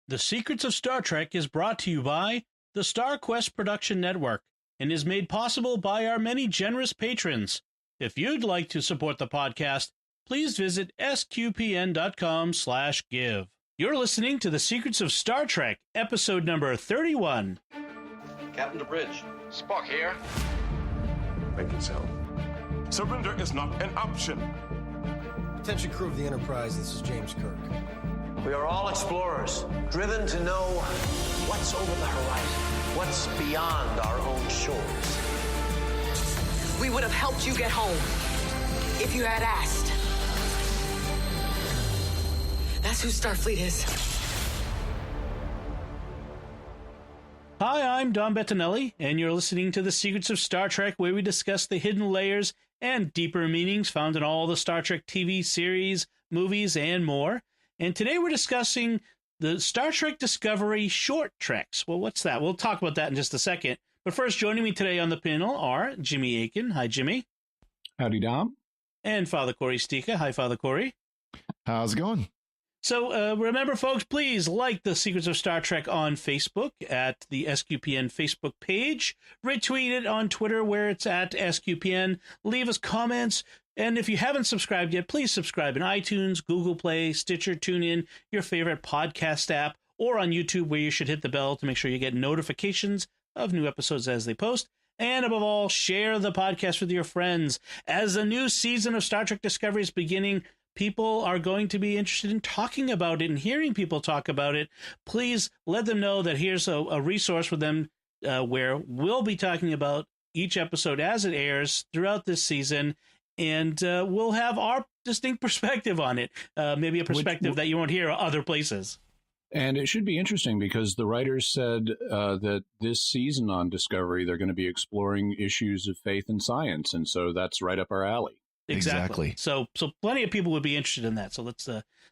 The Secrets of Star Trek is brought to you by the StarQuest Production Network and is made possible by our many generous patrons. If you'd like to support the podcast, please visit sqpn.com/give. You're listening to The Secrets of Star Trek, episode number 31. Captain to bridge. Spock here. Make it so. Surrender is not an option. Attention crew of the Enterprise, this is James Kirk. We are all explorers, driven to know what's over the horizon, what's beyond our own shores. We would have helped you get home if you had asked. That's who Starfleet is. Hi, I'm Dom Bettinelli, and you're listening to The Secrets of Star Trek, where we discuss the hidden layers and deeper meanings found in all the Star Trek TV series, movies, and more. And today we're discussing the Star Trek Discovery short treks. Well, what's that? We'll talk about that in just a second. But first, joining me today on the panel are Jimmy Aiken. Hi, Jimmy. Howdy, Dom. And Father Corey Stika. Hi, Father Corey. How's it going? So remember, folks, please like The Secrets of Star Trek on Facebook at the SQPN Facebook page. Retweet it on Twitter where it's at SQPN. Leave us comments. And if you haven't subscribed yet, please subscribe in iTunes, Google Play, Stitcher, TuneIn, your favorite podcast app, or on YouTube where you should hit the bell to make sure you get notifications of new episodes as they post. And above all, share the podcast with your friends. As a new season of Star Trek Discovery is beginning, people are going to be interested in talking about it and hearing people talk about it. Please let them know that here's a resource for them where we'll be talking about each episode as it airs throughout this season. And we'll have our distinct perspective on it, maybe a perspective that you won't hear other places. And it should be interesting because the writers said that this season on Discovery, they're going to be exploring issues of faith and science. And so that's right up our alley. Exactly. So plenty of people would be interested in that. So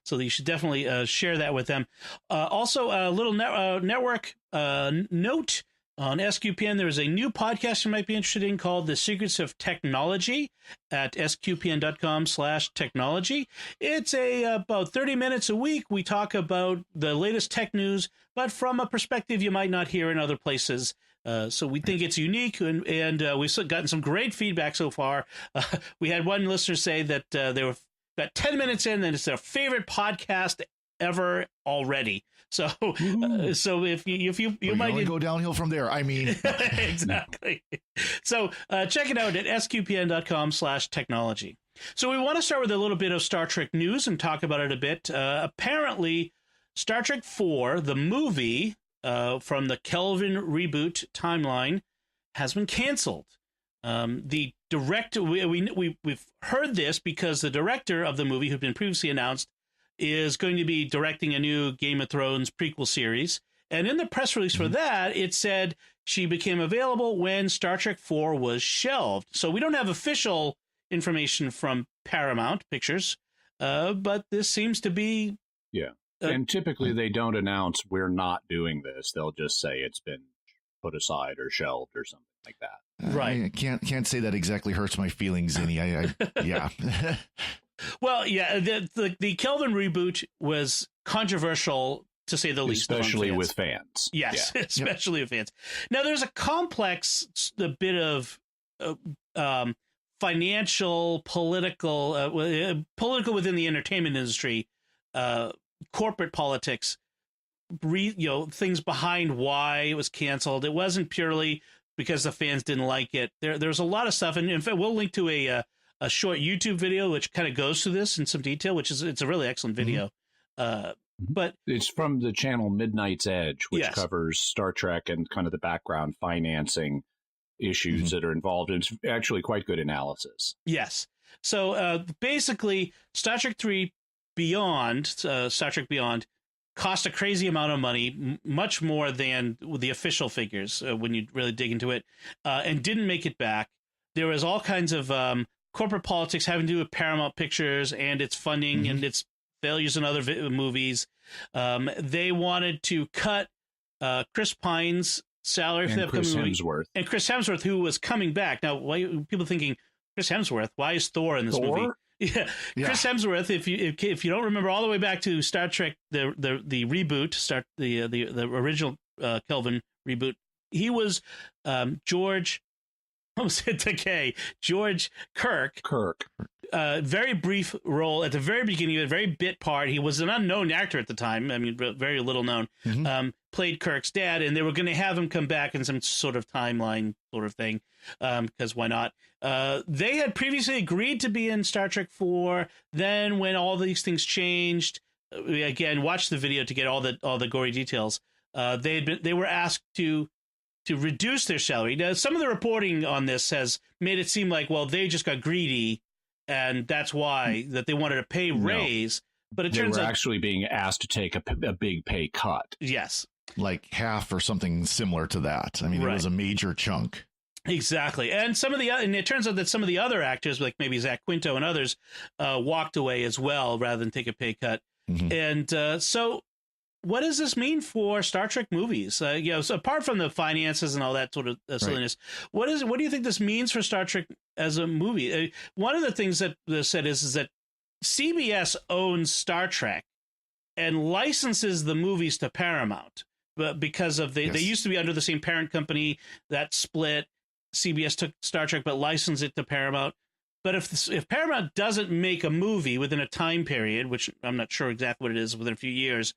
so you should definitely share that with them. Also, a little network note. On SQPN, there is a new podcast you might be interested in called The Secrets of Technology at sqpn.com/technology. It's about 30 minutes a week. We talk about the latest tech news, but from a perspective you might not hear in other places. So we think it's unique, and we've gotten some great feedback so far. We had one listener say that they were about 10 minutes in, and it's their favorite podcast ever already. So if you might only go downhill from there. I mean, exactly. So check it out at sqpn.com/technology. So we want to start with a little bit of Star Trek news and talk about it a bit. Apparently, Star Trek 4, the movie from the Kelvin reboot timeline, has been canceled. The director, we've heard this because the director of the movie, who'd been previously announced, is going to be directing a new Game of Thrones prequel series. And in the press release for that, it said she became available when Star Trek 4 was shelved. So we don't have official information from Paramount Pictures, but this seems to be... Yeah. And typically they don't announce we're not doing this. They'll just say it's been put aside or shelved or something like that. Right. I can't say that exactly hurts my feelings any. Yeah. Well, yeah, the Kelvin reboot was controversial, to say the least. Especially with fans. Yes, yeah. Especially with fans. Now, there's a complex bit of financial, political within the entertainment industry, corporate politics, things behind why it was canceled. It wasn't purely because the fans didn't like it. There's a lot of stuff, and in fact, we'll link to a short YouTube video which kind of goes through this in some detail, it's a really excellent video. But it's from the channel Midnight's Edge, which covers Star Trek and kind of the background financing issues that are involved. And it's actually quite good analysis. Yes. So basically, Star Trek Beyond cost a crazy amount of money, much more than the official figures when you really dig into it, and didn't make it back. There was all kinds of corporate politics having to do with Paramount Pictures and its funding and its failures in other movies. They wanted to cut Chris Pine's salary for the upcoming movie. And Chris Hemsworth, who was coming back. Now, why people thinking Chris Hemsworth? Why is Thor in this movie? Yeah. Chris Hemsworth. If you don't remember all the way back to Star Trek, the reboot, the original Kelvin reboot, he was George. I almost hit the K. George Kirk. Very brief role at the very beginning, a very bit part. He was an unknown actor at the time. I mean, very little known. Played Kirk's dad, and they were going to have him come back in some sort of timeline sort of thing, because why not? They had previously agreed to be in Star Trek 4. Then, when all these things changed, again, watch the video to get all the gory details. They were asked to reduce their salary. Now, some of the reporting on this has made it seem like, well, they just got greedy, and that's why that they wanted a pay raise. But it turns out actually being asked to take a big pay cut. Yes, like half or something similar to that. I mean, It was a major chunk. Exactly, and it turns out that some of the other actors, like maybe Zach Quinto and others, walked away as well rather than take a pay cut. And so, what does this mean for Star Trek movies? So apart from the finances and all that sort of silliness, what do you think this means for Star Trek as a movie? One of the things that they said is that CBS owns Star Trek and licenses the movies to Paramount, but because of they used to be under the same parent company that split. CBS took Star Trek but licensed it to Paramount. But if Paramount doesn't make a movie within a time period, which I'm not sure exactly what it is, within a few years,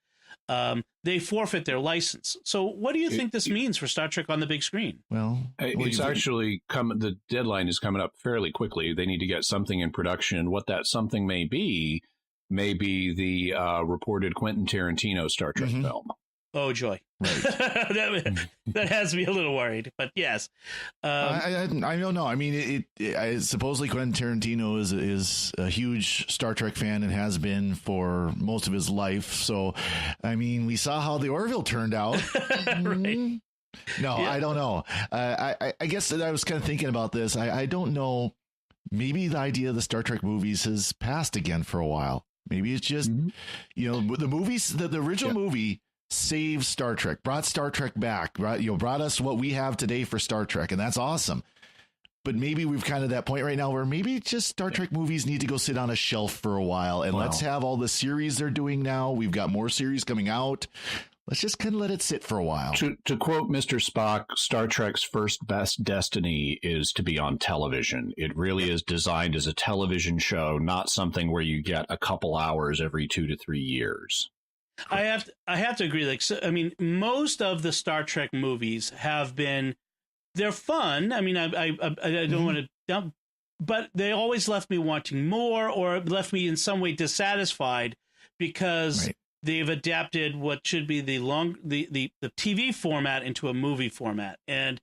they forfeit their license. So what do you think this means for Star Trek on the big screen? Well, it's actually the deadline is coming up fairly quickly. They need to get something in production. What that something may be the reported Quentin Tarantino Star Trek film. Oh, joy. Right. that has me a little worried, but yes. I don't know. I mean, supposedly Quentin Tarantino is a huge Star Trek fan and has been for most of his life. So, I mean, we saw how the Orville turned out. Right. No, I don't know. I guess that I was kind of thinking about this. I don't know. Maybe the idea of the Star Trek movies has passed again for a while. Maybe it's just, the movies, the original movie saved Star Trek, brought Star Trek back, brought us what we have today for Star Trek. And that's awesome. But maybe we've kind of that point right now where maybe just Star Trek movies need to go sit on a shelf for a while. And let's have all the series they're doing now. We've got more series coming out. Let's just kind of let it sit for a while. To quote Mr. Spock, Star Trek's first best destiny is to be on television. It really is designed as a television show, not something where you get a couple hours every 2 to 3 years. I have to agree. I mean, most of the Star Trek movies they're fun. I mean, I don't want to dump, but they always left me wanting more, or left me in some way dissatisfied because they've adapted what should be the TV format into a movie format, and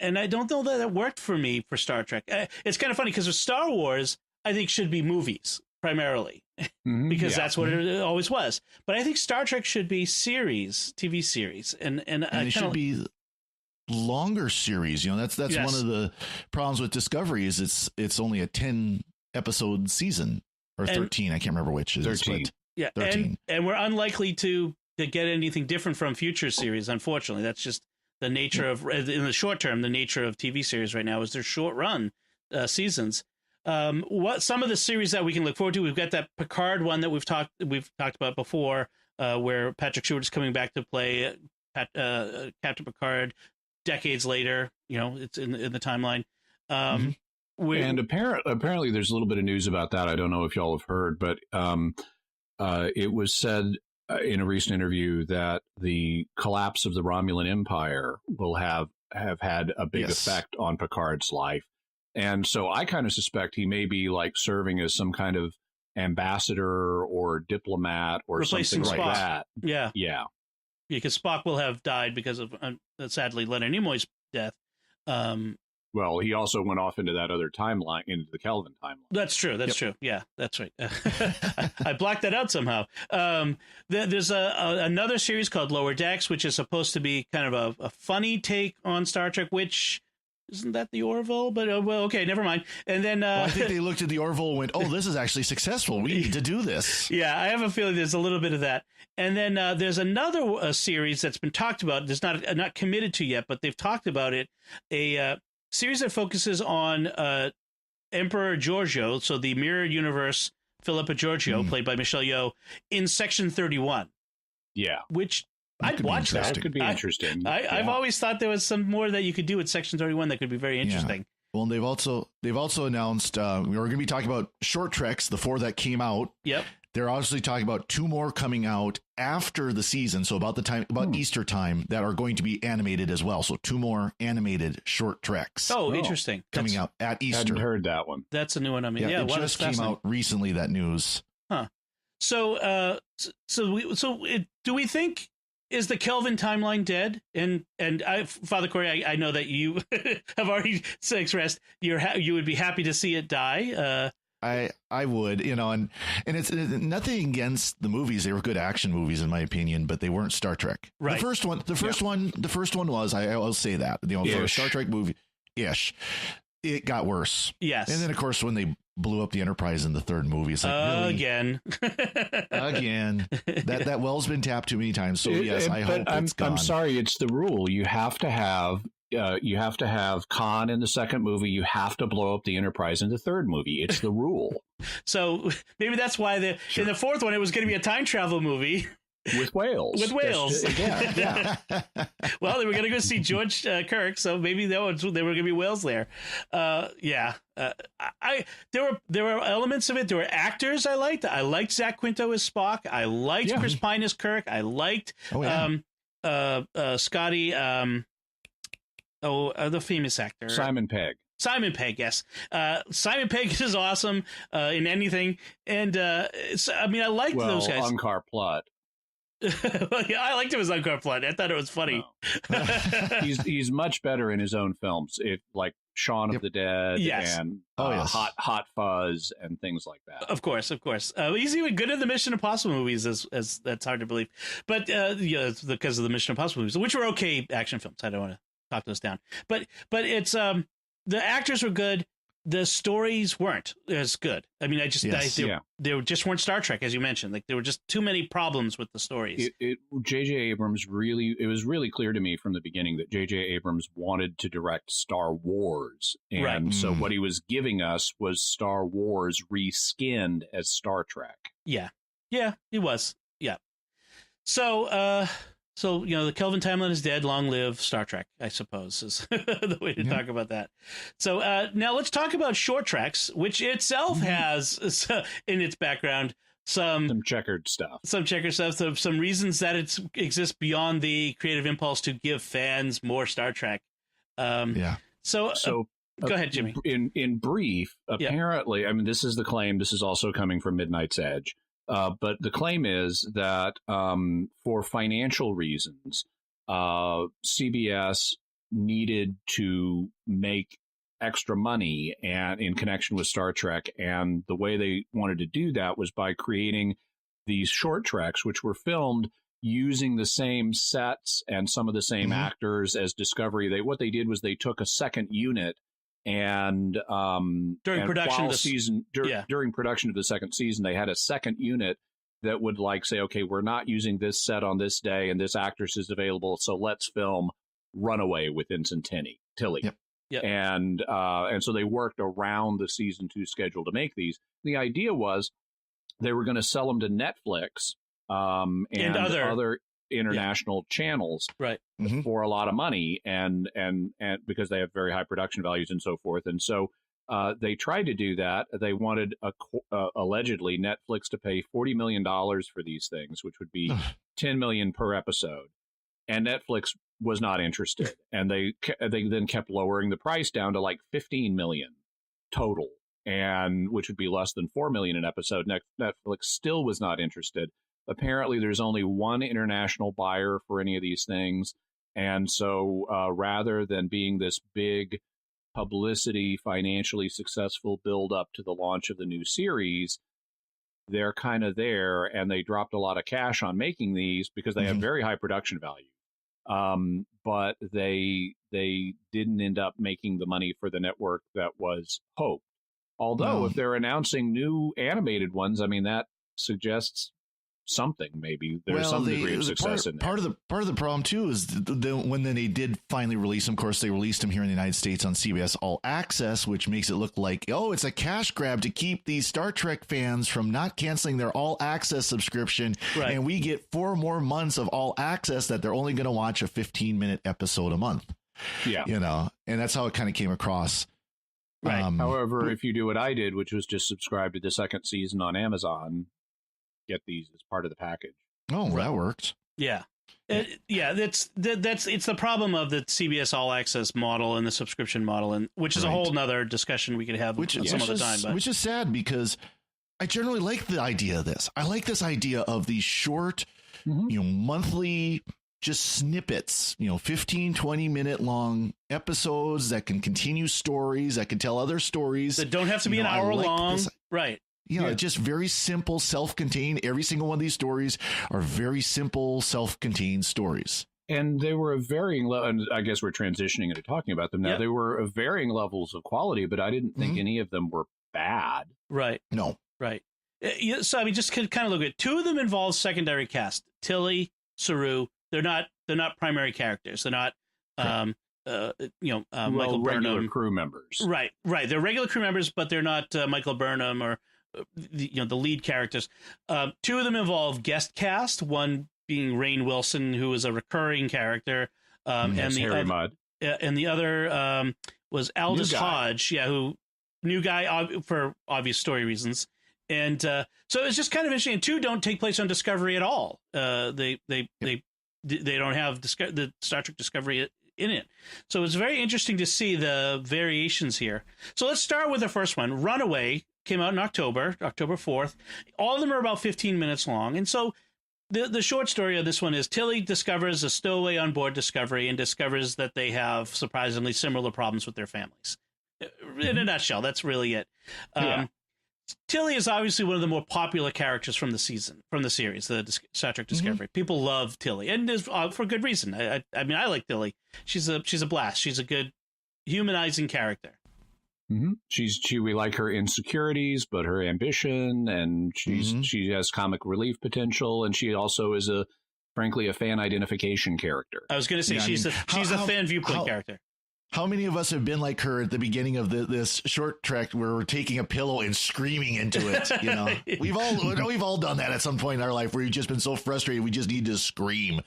I don't know that it worked for me for Star Trek. It's kind of funny because Star Wars, I think, should be movies primarily. Because that's what it always was. But I think Star Trek should be TV series, and it should be longer series. That's one of the problems with Discovery is it's only a 10 episode season, or 13. I can't remember which is 13. Yeah, 13. And we're unlikely to get anything different from future series. Unfortunately, that's just the nature of, in the short term, the nature of TV series right now is they're short run seasons. What some of the series that we can look forward to? We've got that Picard one that we've talked about before, where Patrick Stewart is coming back to play Captain Picard decades later. It's in the timeline. And apparently, there's a little bit of news about that. I don't know if y'all have heard, but it was said in a recent interview that the collapse of the Romulan Empire will have had a big effect on Picard's life. And so I kind of suspect he may be like serving as some kind of ambassador or diplomat or replacing something Spock. like that. Yeah. Because Spock will have died because of, sadly, Leonard Nimoy's death. Well, he also went off into that other timeline, into the Kelvin timeline. That's true. True. Yeah, that's right. I blocked that out somehow. There's another series called Lower Decks, which is supposed to be kind of a funny take on Star Trek, which... Isn't that the Orville? But okay, never mind. And then I think they looked at the Orville and went, "Oh, this is actually successful. We need to do this." Yeah, I have a feeling there's a little bit of that. And then there's another series that's been talked about. There's not committed to yet, but they've talked about it. A series that focuses on Emperor Giorgio, so the mirror universe Philippa Giorgio, played by Michelle Yeoh, in Section 31. Yeah. Which I'd watch that. That could be interesting. I've always thought there was some more that you could do with Section 31 that could be very interesting. Well, they've also announced we're going to be talking about short treks, the 4 that came out. Yep. They're obviously talking about 2 more coming out after the season, so about Easter time, that are going to be animated as well. So 2 more animated short treks. Oh, interesting. Coming out at Easter. Hadn't heard that one. That's a new one. I mean, it just came out recently, that news. Huh. So, do we think, is the Kelvin timeline dead? And Father Corey, I know that you have already expressed you would be happy to see it die. I would, and it's nothing against the movies. They were good action movies in my opinion, but they weren't Star Trek. Right. The first one was, I'll say that, for a Star Trek movie ish, it got worse. Yes. And then of course, when they blew up the Enterprise in the 3rd movie, it's like, really? Again, that well's been tapped too many times. So yes, I hope it's gone. I'm sorry. It's the rule. You have to have Khan in the 2nd movie. You have to blow up the Enterprise in the 3rd movie. It's the rule. So maybe that's why in the 4th one, it was going to be a time travel movie. With whales. Yeah. Well, they were going to go see George Kirk, so maybe there were going to be whales there. There were elements of it. There were actors I liked. I liked Zach Quinto as Spock. I liked Chris Pine as Kirk. I liked Scotty. The famous actor Simon Pegg. Simon Pegg, yes. Simon Pegg is awesome in anything, and I liked those guys. Unkar Plutt. I liked him as Unkar Plutt. I thought it was funny. No. he's much better in his own films, like Shaun of the Dead and Hot Fuzz and things like that. Of course. He's even good in the Mission Impossible movies, as that's hard to believe. But it's because of the Mission Impossible movies, which were okay action films. I don't want to talk those down, but it's the actors were good. The stories weren't as good. I mean, they just weren't Star Trek, as you mentioned. Like, there were just too many problems with the stories. J.J. Abrams it was really clear to me from the beginning that J.J. Abrams wanted to direct Star Wars. And so what he was giving us was Star Wars reskinned as Star Trek. Yeah, he was. Yeah. So, the Kelvin timeline is dead. Long live Star Trek, I suppose, is the way to talk about that. So now let's talk about short treks, which itself has in its background some checkered stuff, some reasons that it exists beyond the creative impulse to give fans more Star Trek. So go ahead, Jimmy. In brief, apparently, I mean, this is the claim. This is also coming from Midnight's Edge. But the claim is that for financial reasons, CBS needed to make extra money and in connection with Star Trek. And the way they wanted to do that was by creating these short treks, which were filmed using the same sets and some of the same actors as Discovery. What they did was they took a second unit and during production of the second season, they had a second unit that would say, okay, we're not using this set on this day and this actress is available, so let's film Runaway with Vincent Tilly. Yep. And so they worked around the season 2 schedule to make these. The idea was they were going to sell them to Netflix and other international channels, right, for a lot of money, and because they have very high production values and so forth. And so they tried to do that. They wanted allegedly Netflix to pay $40 million for these things, which would be $10 million per episode. And Netflix was not interested, and they then kept lowering the price down to $15 million total, and which would be less than $4 million an episode. Netflix still was not interested. Apparently, there's only one international buyer for any of these things. And so rather than being this big publicity, financially successful build up to the launch of the new series, they're kind of there, and they dropped a lot of cash on making these because they have very high production value. But they didn't end up making the money for the network that was hoped. Although if they're announcing new animated ones, I mean, that suggests something. Maybe there's some degree of success in there. Part of the problem too is when they did finally release him. Of course, they released him here in the United States on CBS All Access, which makes it look like it's a cash grab to keep these Star Trek fans from not canceling their All Access subscription, right. And we get 4 more months of All Access that they're only going to watch a 15-minute episode a month. Yeah, and that's how it kind of came across. Right. However, if you do what I did, which was just subscribe to the second season on Amazon, get these as part of the package. Oh, that worked. Yeah. It's the problem of the CBS All Access model and the subscription model, and which is a whole nother discussion we could have some other time. But. Which is sad because I generally like the idea of this. I like this idea of these short, monthly just snippets, 15, 20-minute long episodes that can continue stories, that can tell other stories. That don't have to be an hour long. Right. Just very simple, self-contained. Every single one of these stories are very simple, self-contained stories. And they were of varying and I guess we're transitioning into talking about them now. Yep. They were of varying levels of quality, but I didn't think any of them were bad. Right. No. Right. So, I mean, just kind of look at 2 of them involve secondary cast. Tilly, Saru. They're not primary characters. They're not, Michael regular Burnham. Crew members. Right. They're regular crew members, but they're not Michael Burnham or the lead characters. 2 of them involve guest cast. One being Rainn Wilson, who is a recurring character, and the Harry Mudd. And the other was Aldous Hodge, who new guy for obvious story reasons. And so it's just kind of interesting. And 2 don't take place on Discovery at all. They don't have the Star Trek Discovery in it. So it's very interesting to see the variations here. So let's start with the first one. Runaway came out in October 4th. All of them are about 15 minutes long. And so the short story of this one is Tilly discovers a stowaway on board Discovery and discovers that they have surprisingly similar problems with their families. In a nutshell, that's really it. Tilly is obviously one of the more popular characters from the series, the Star Trek Discovery. People love Tilly, and for good reason. I mean, I like Tilly. She's a blast. She's a good humanizing character. Mm-hmm. We like her insecurities, but her ambition, and she has comic relief potential, and she also is frankly a fan identification character. I was going to say she's a fan viewpoint character. How many of us have been like her at the beginning of this short trek where we're taking a pillow and screaming into it? We've all done that at some point in our life where we've just been so frustrated we just need to scream.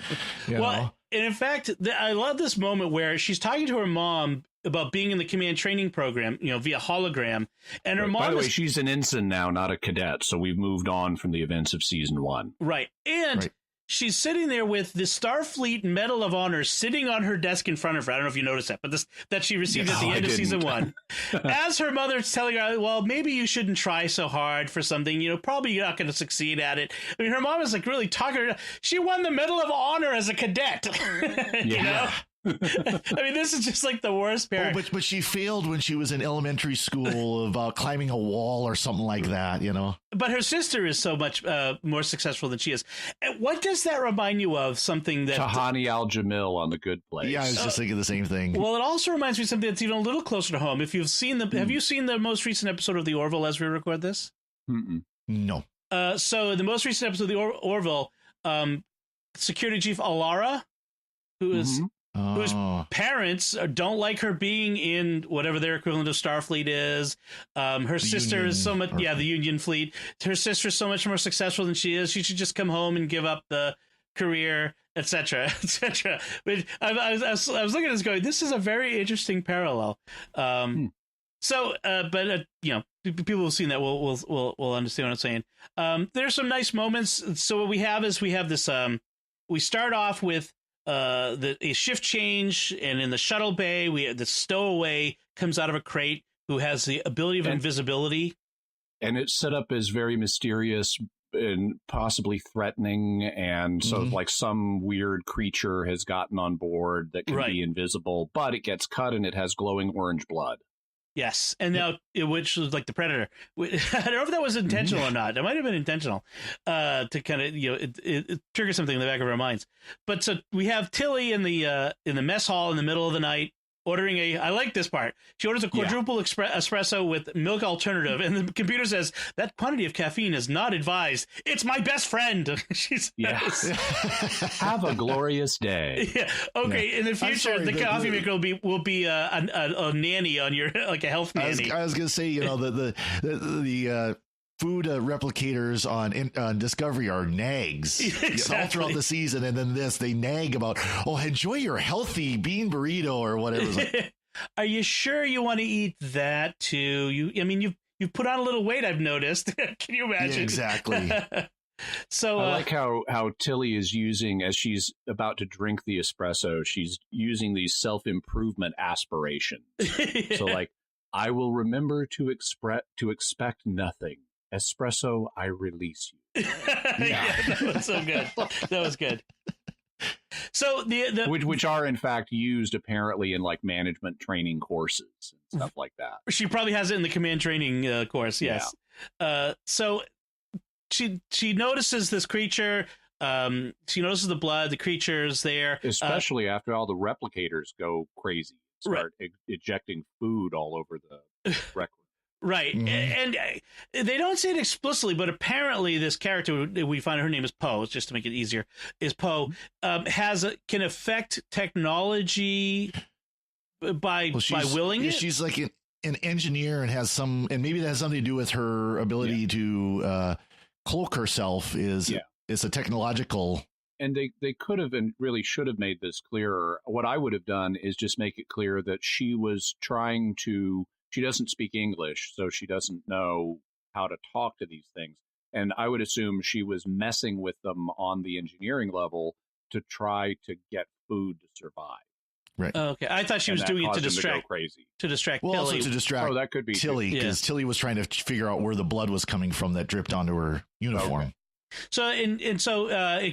And in fact, I love this moment where she's talking to her mom about being in the command training program, via hologram, and her mom. By the way, she's an ensign now, not a cadet, so we've moved on from the events of season 1. Right, and. She's sitting there with the Starfleet Medal of Honor sitting on her desk in front of her. I don't know if you noticed that, but that she received at the end of season 1. As her mother's telling her, well, maybe you shouldn't try so hard for something. Probably you're not going to succeed at it. I mean, her mom is like really talking to her. She won the Medal of Honor as a cadet. You know? I mean, this is just like the worst parent. But she failed when she was in elementary school about climbing a wall or something like that, But her sister is so much more successful than she is. And what does that remind you of? Something that Tahani Al-Jamil on The Good Place. Yeah, I was just thinking the same thing. Well, it also reminds me of something that's even a little closer to home. If you've seen have you seen the most recent episode of The Orville as we record this? No. So the most recent episode of The Orville, Security Chief Alara, whose parents don't like her being in whatever their equivalent of Starfleet is. Her sister is so much, the Union Fleet. Her sister is so much more successful than she is. She should just come home and give up the career, etc., etc. But I was looking at this going, this is a very interesting parallel. So, but people who've seen that will understand what I'm saying. There's some nice moments. So what we have this. We start off with a shift change, and in the shuttle bay, the stowaway comes out of a crate who has the ability of invisibility, and it's set up as very mysterious and possibly threatening, and so like some weird creature has gotten on board that can be invisible, but it gets cut and it has glowing orange blood. Yes, and now which was like the Predator. I don't know if that was intentional or not. It might have been intentional to kind of it trigger something in the back of our minds. But so we have Tilly in the mess hall in the middle of the night, ordering I like this part. She orders a quadruple espresso with milk alternative, and the computer says that quantity of caffeine is not advised. It's my best friend. She says. Yes. Have a glorious day. Yeah. Okay. In the future, the coffee maker will be a nanny on your, like a health nanny. I was going to say, the food replicators on Discovery are nags. Exactly. All throughout the season, and then they nag about, enjoy your healthy bean burrito or whatever. Are you sure you want to eat that too? You've put on a little weight, I've noticed. Can you imagine? Yeah, exactly. So I like how Tilly is using, as she's about to drink the espresso, she's using these self-improvement aspirations. So like, I will remember to expect nothing. Espresso, I release you. Yeah, that was so good. That was good. So the which are in fact used apparently in like management training courses and stuff like that. She probably has it in the command training course. Yes. Yeah. So she notices this creature. She notices the blood. The creature's there, especially after all the replicators go crazy, start ejecting food all over the record. Right. Mm-hmm. And they don't say it explicitly, but apparently this character, we find her name is Poe, just to make it easier, is Poe, can affect technology by willing it. She's like an engineer and maybe that has something to do with her ability to cloak herself is a technological. And they could have and really should have made this clearer. What I would have done is just make it clear that she was trying to. She doesn't speak English, so she doesn't know how to talk to these things. And I would assume she was messing with them on the engineering level to try to get food to survive. Right. Okay. I thought she was doing it to distract Tilly. Also to distract that could be Tilly, because Tilly was trying to figure out where the blood was coming from that dripped onto her uniform. Okay. So in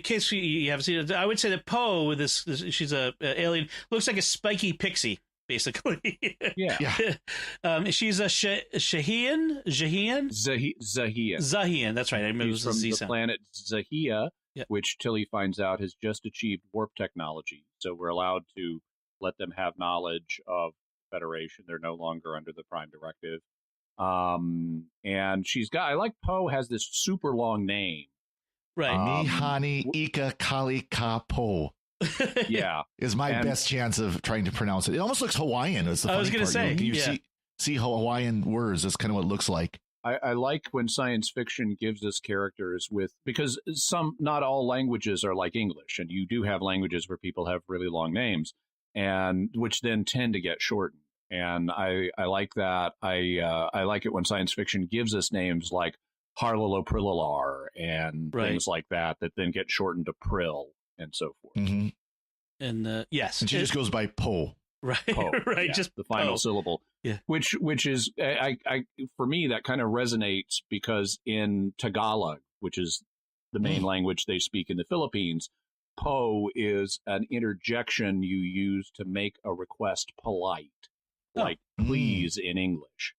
case you haven't seen it, I would say that Poe, she's a alien, looks like a spiky pixie. Basically, yeah. She's a Zahian. Zahian. That's right. I remember She's from the planet Zahia, which Tilly finds out has just achieved warp technology. So we're allowed to let them have knowledge of Federation. They're no longer under the Prime Directive. And I like Poe has this super long name. Right. Mihani Ika Kali Ka Po. Yeah, is my best chance of trying to pronounce it. It almost looks Hawaiian. It's the funny I was going to say, you see Hawaiian words. That's kind of what it looks like. I like when science fiction gives us characters because not all languages are like English, and you do have languages where people have really long names, and which then tend to get shortened. And I like that. I like it when science fiction gives us names like Harlaloprilar and things like that then get shortened to Prill. And so forth. Mm-hmm. And yes. And she just goes by Poe. Right. Poe, right. Yeah, Just the final Poe. syllable. Yeah. Which is, for me, that kind of resonates because in Tagalog, which is the main language they speak in the Philippines, Poe is an interjection you use to make a request polite, like please in English.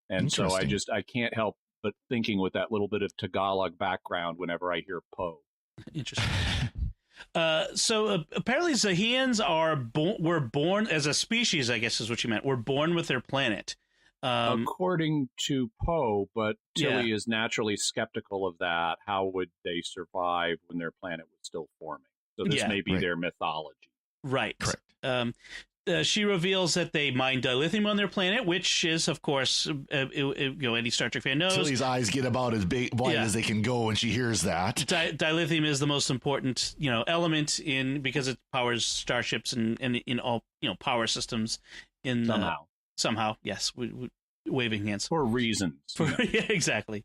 And so I can't help but thinking with that little bit of Tagalog background whenever I hear Poe. Interesting. So apparently Zahians were born as a species, I guess is what you meant. We're born with their planet. According to Poe, but Tilly is naturally skeptical of that. How would they survive when their planet was still forming? So this may be their mythology. Right. Correct. She reveals that they mine dilithium on their planet, which is, of course, any Star Trek fan knows. Tilly's eyes get about as wide as they can go when she hears that. Dilithium is the most important, element because it powers starships and in all, power systems. Somehow, yes, waving hands for reasons. Yeah, exactly.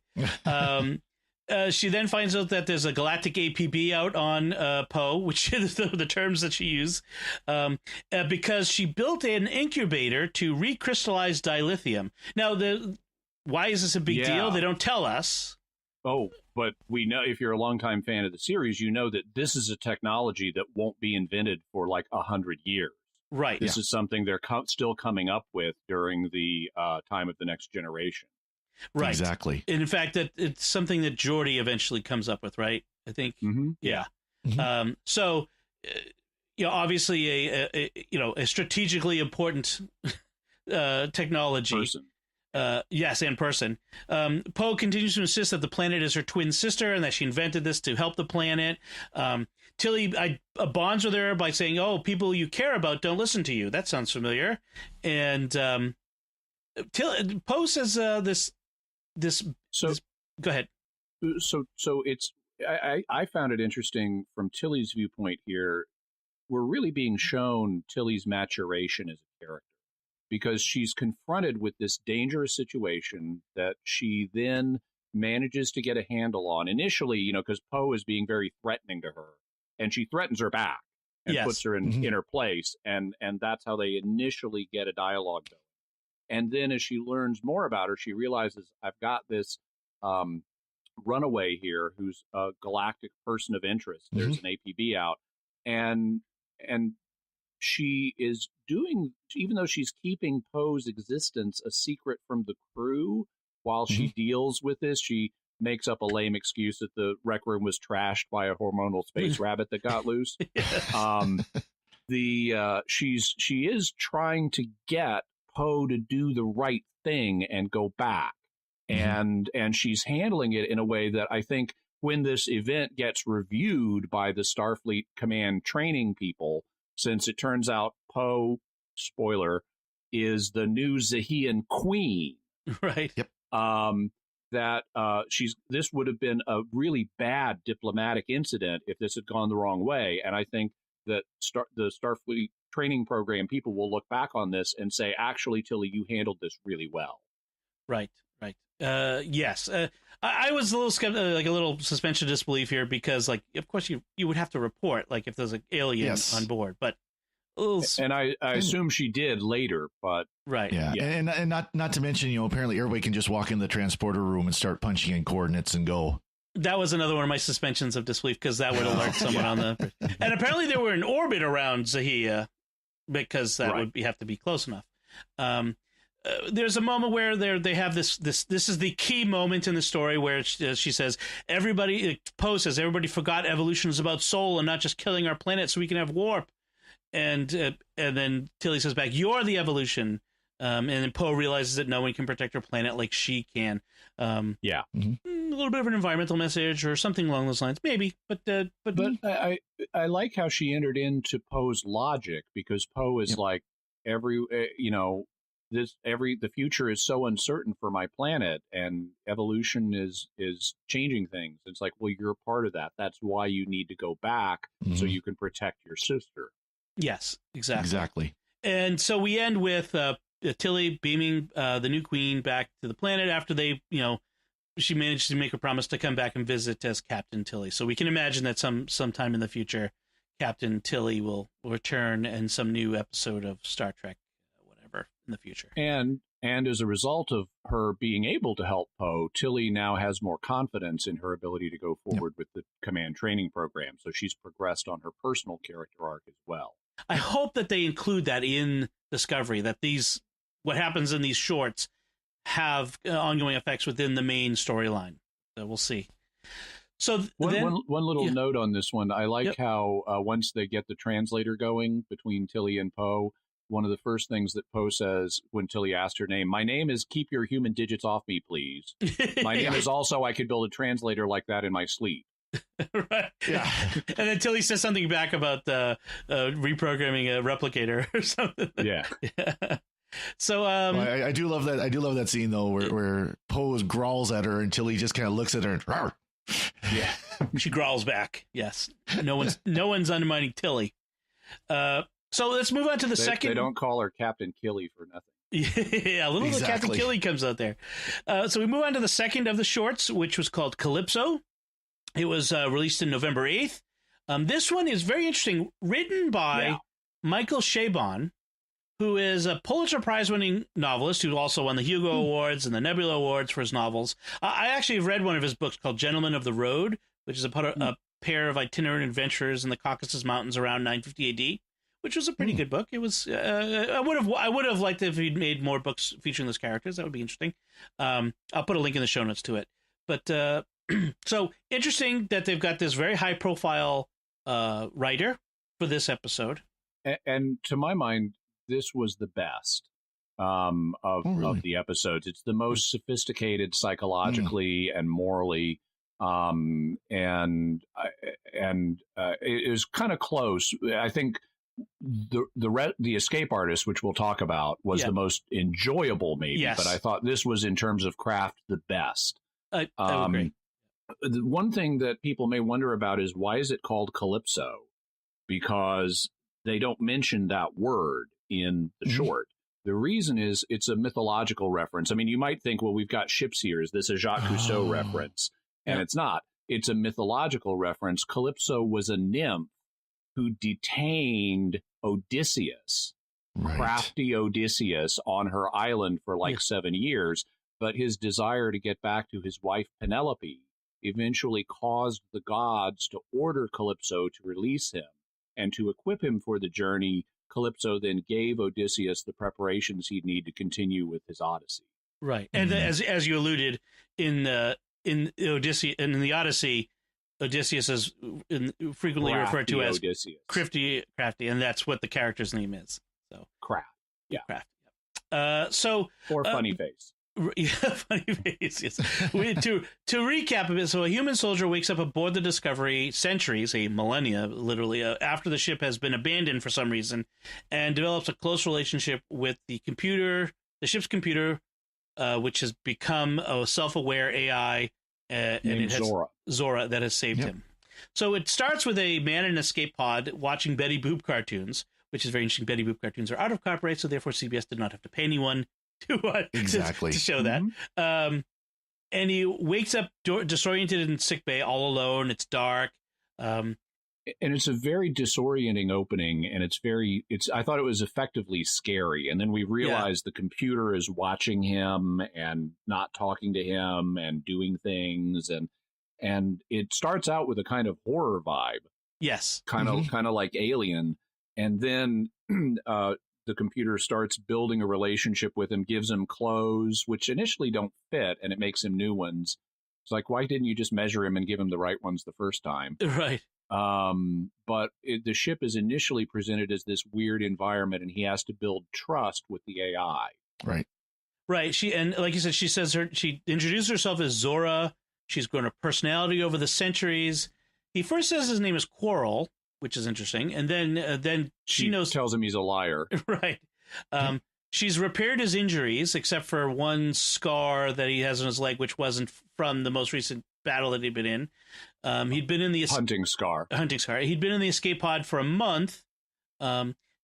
She then finds out that there's a galactic APB out on Poe, which is the terms that she used, because she built an incubator to recrystallize dilithium. Now, why is this a big deal? They don't tell us. Oh, but we know, if you're a longtime fan of the series, you know that this is a technology that won't be invented for like 100 years. Right. This is something they're still coming up with during the time of the Next Generation. Right. Exactly. And in fact, that it's something that Geordi eventually comes up with, right? I think. Mm-hmm. Yeah. Mm-hmm. So, obviously a strategically important technology. Person. Yes, in person. Poe continues to insist that the planet is her twin sister and that she invented this to help the planet. Tilly bonds with her by saying, "Oh, people you care about don't listen to you." That sounds familiar. And Poe says this. Go ahead. So it's I found it interesting from Tilly's viewpoint here. We're really being shown Tilly's maturation as a character, because she's confronted with this dangerous situation that she then manages to get a handle on. Initially, because Poe is being very threatening to her, and she threatens her back and puts her in her place, and that's how they initially get a dialogue going. And then as she learns more about her, she realizes, I've got this runaway here who's a galactic person of interest. There's an APB out, and she is doing, even though she's keeping Poe's existence a secret from the crew while she deals with this, she makes up a lame excuse that the rec room was trashed by a hormonal space rabbit that got loose. She is trying to get Poe to do the right thing and go back. And she's handling it in a way that I think when this event gets reviewed by the Starfleet Command training people, since it turns out Poe, spoiler, is the new Zahian queen. Right. Yep. This would have been a really bad diplomatic incident if this had gone the wrong way. And I think that the Starfleet training program people will look back on this and say, actually, Tilly, you handled this really well. Right. Yes. I was a little a little suspension of disbelief here because, of course, you would have to report, if there's an alien on board, but. And I assume she did later, but right. Yeah. And not to mention, apparently everybody can just walk in the transporter room and start punching in coordinates and go. That was another one of my suspensions of disbelief because that would alert someone on the. And apparently they were in orbit around Zahia because that would have to be close enough. There's a moment where they have this is the key moment in the story where she says Poe says everybody forgot evolution is about soul and not just killing our planet so we can have warp. And then Tilly says back, "You're the evolution," and then Poe realizes that no one can protect her planet like she can. A little bit of an environmental message or something along those lines, maybe. But I like how she entered into Poe's logic, because Poe is like the future is so uncertain for my planet, and evolution is changing things. It's like, well, you're a part of that. That's why you need to go back so you can protect your sister. Yes, exactly. And so we end with Tilly beaming the new queen back to the planet after they, she managed to make a promise to come back and visit as Captain Tilly. So we can imagine that sometime in the future, Captain Tilly will return in some new episode of Star Trek, whatever, in the future. And as a result of her being able to help Poe, Tilly now has more confidence in her ability to go forward with the command training program. So she's progressed on her personal character arc as well. I hope that they include that in Discovery, that what happens in these shorts have ongoing effects within the main storyline. So we'll see. So one little note on this one. I like how once they get the translator going between Tilly and Poe, one of the first things that Poe says when Tilly asked her name, "My name is keep your human digits off me, please. My name is also I could build a translator like that in my sleep." Right. Yeah. And then Tilly says something back about reprogramming a replicator or something. Yeah. So I do love that. I do love that scene though, where Poe growls at her and Tilly just kind of looks at her and rawr. Yeah, she growls back. Yes, no one's undermining Tilly. So let's move on to the second. They don't call her Captain Killy for nothing. Yeah, a little bit of Captain Killy comes out there. So we move on to the second of the shorts, which was called Calypso. It was released in November 8th. This one is very interesting, written by Michael Chabon, who is a Pulitzer Prize-winning novelist who also won the Hugo Awards and the Nebula Awards for his novels. I actually read one of his books called Gentlemen of the Road, which is a pair of itinerant adventurers in the Caucasus Mountains around 950 AD, which was a pretty good book. It was I would have liked it if he'd made more books featuring those characters. That would be interesting. I'll put a link in the show notes to it. But so interesting that they've got this very high-profile writer for this episode. And to my mind, this was the best of the episodes. It's the most sophisticated psychologically and morally, and it was kind of close. I think the Escape Artist, which we'll talk about, was the most enjoyable, maybe. Yes. But I thought this was, in terms of craft, the best. I agree. The one thing that people may wonder about is, why is it called Calypso? Because they don't mention that word in the short. The reason is it's a mythological reference. I mean, you might think, well, we've got ships here. Is this a Jacques Cousteau reference? And it's not. It's a mythological reference. Calypso was a nymph who detained Odysseus, crafty Odysseus, on her island for like 7 years. But his desire to get back to his wife Penelope eventually caused the gods to order Calypso to release him. And to equip him for the journey, Calypso then gave Odysseus the preparations he'd need to continue with his Odyssey. Right. And as you alluded, in the Odyssey, Odysseus is frequently referred to as Odysseus. crafty, and that's what the character's name is. So Craft. Yeah. Craft. Or funny face. Yeah, funny face. Yes. To recap a bit, so a human soldier wakes up aboard the Discovery millennia, literally, after the ship has been abandoned for some reason, and develops a close relationship with the ship's computer, which has become a self-aware AI, and it has Zora that has saved him. So it starts with a man in an escape pod watching Betty Boop cartoons, which is very interesting. Betty Boop cartoons are out of copyright, so therefore CBS did not have to pay anyone to show that. And he wakes up disoriented in sickbay, all alone. It's dark. And it's a very disorienting opening, and I thought it was effectively scary. And then we realize the computer is watching him and not talking to him and doing things, and it starts out with a kind of horror vibe. Yes. Kind of like Alien. And then the computer starts building a relationship with him, gives him clothes, which initially don't fit, and it makes him new ones. It's like, why didn't you just measure him and give him the right ones the first time? Right. But the ship is initially presented as this weird environment, and he has to build trust with the AI. Right. And like you said, she introduced herself as Zora. She's grown a personality over the centuries. He first says his name is Quarrel, which is interesting, and then she tells him he's a liar. Right. She's repaired his injuries, except for one scar that he has on his leg, which wasn't from the most recent battle that he'd been in. He'd been in the hunting scar. He'd been in the escape pod for a month.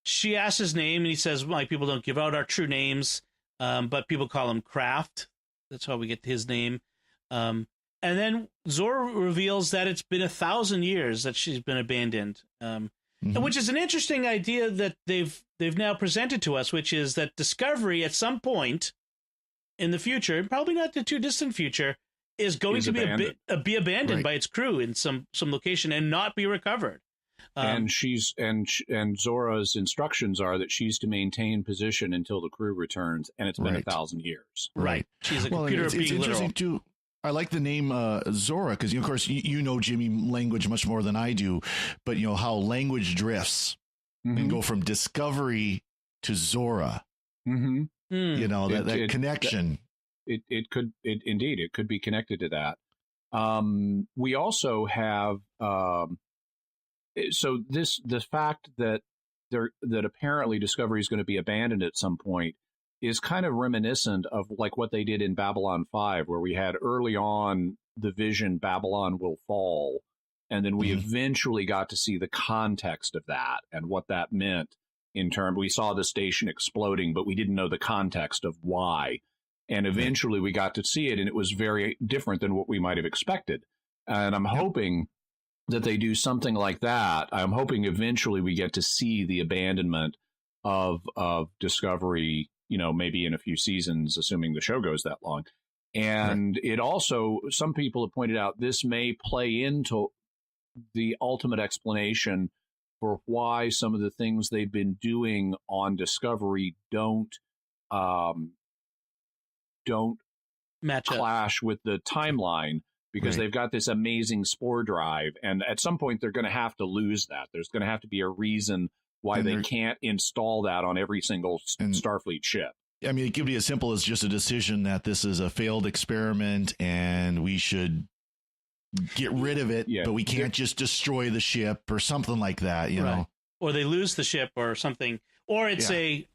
She asks his name, and he says, "My people don't give out our true names, but people call him Craft." That's how we get his name. And then Zora reveals that it's been 1,000 years that she's been abandoned, which is an interesting idea that they've now presented to us, which is that Discovery at some point in the future, probably not the too distant future, is going to be abandoned by its crew in some location and not be recovered. And Zora's instructions are that she's to maintain position until the crew returns, and it's been 1,000 years. Right. She's a computer being literal. Too. I like the name Zora because, of course, you know Jimmy language much more than I do, but you know how language drifts and go from Discovery to Zora. You know that connection. It could be connected to that. We also have the fact that apparently Discovery is going to be abandoned at some point is kind of reminiscent of like what they did in Babylon 5, where we had early on the vision Babylon will fall, and then we eventually got to see the context of that and what that meant in terms. We saw the station exploding, but we didn't know the context of why. And eventually we got to see it, and it was very different than what we might have expected. And I'm hoping that they do something like that. I'm hoping eventually we get to see the abandonment of Discovery, you know, maybe in a few seasons, assuming the show goes that long. And it also, some people have pointed out, this may play into the ultimate explanation for why some of the things they've been doing on Discovery don't match clash up with the timeline. because Right. they've got this amazing spore drive. And at some point, they're going to have to lose that. There's going to have to be a reason why And they they're- can't install that on every single And- Starfleet ship. I mean, it could be as simple as just a decision that this is a failed experiment and we should get rid of it, Yeah. but we can't just destroy the ship or something like that, you Right. know? Or they lose the ship or something, or it's a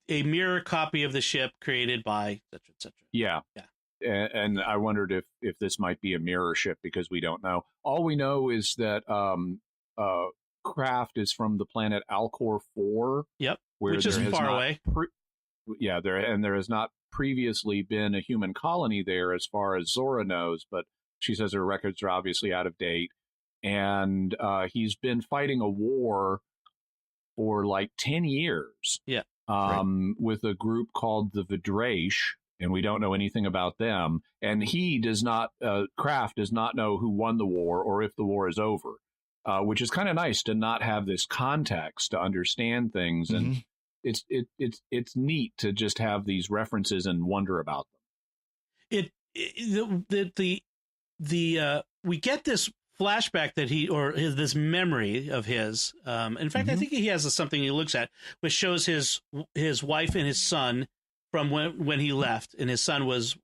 mirror copy of the ship created by et cetera, et cetera. Yeah. Yeah. And I wondered if this might be a mirror ship, because we don't know. All we know is that Craft is from the planet Alcor 4. Yep. Where Which there isn't has far not away. There has not previously been a human colony there, as far as Zora knows. But she says her records are obviously out of date, and he's been fighting a war for like 10 years. Yeah. With a group called the Vidraish, and we don't know anything about them. And he does not, Craft does not know who won the war or if the war is over, which is kind of nice to not have this context to understand things. And it's neat to just have these references and wonder about them. We get this flashback that this memory of his. In fact, I think he has something he looks at, which shows his wife and his son from when he left, and his son was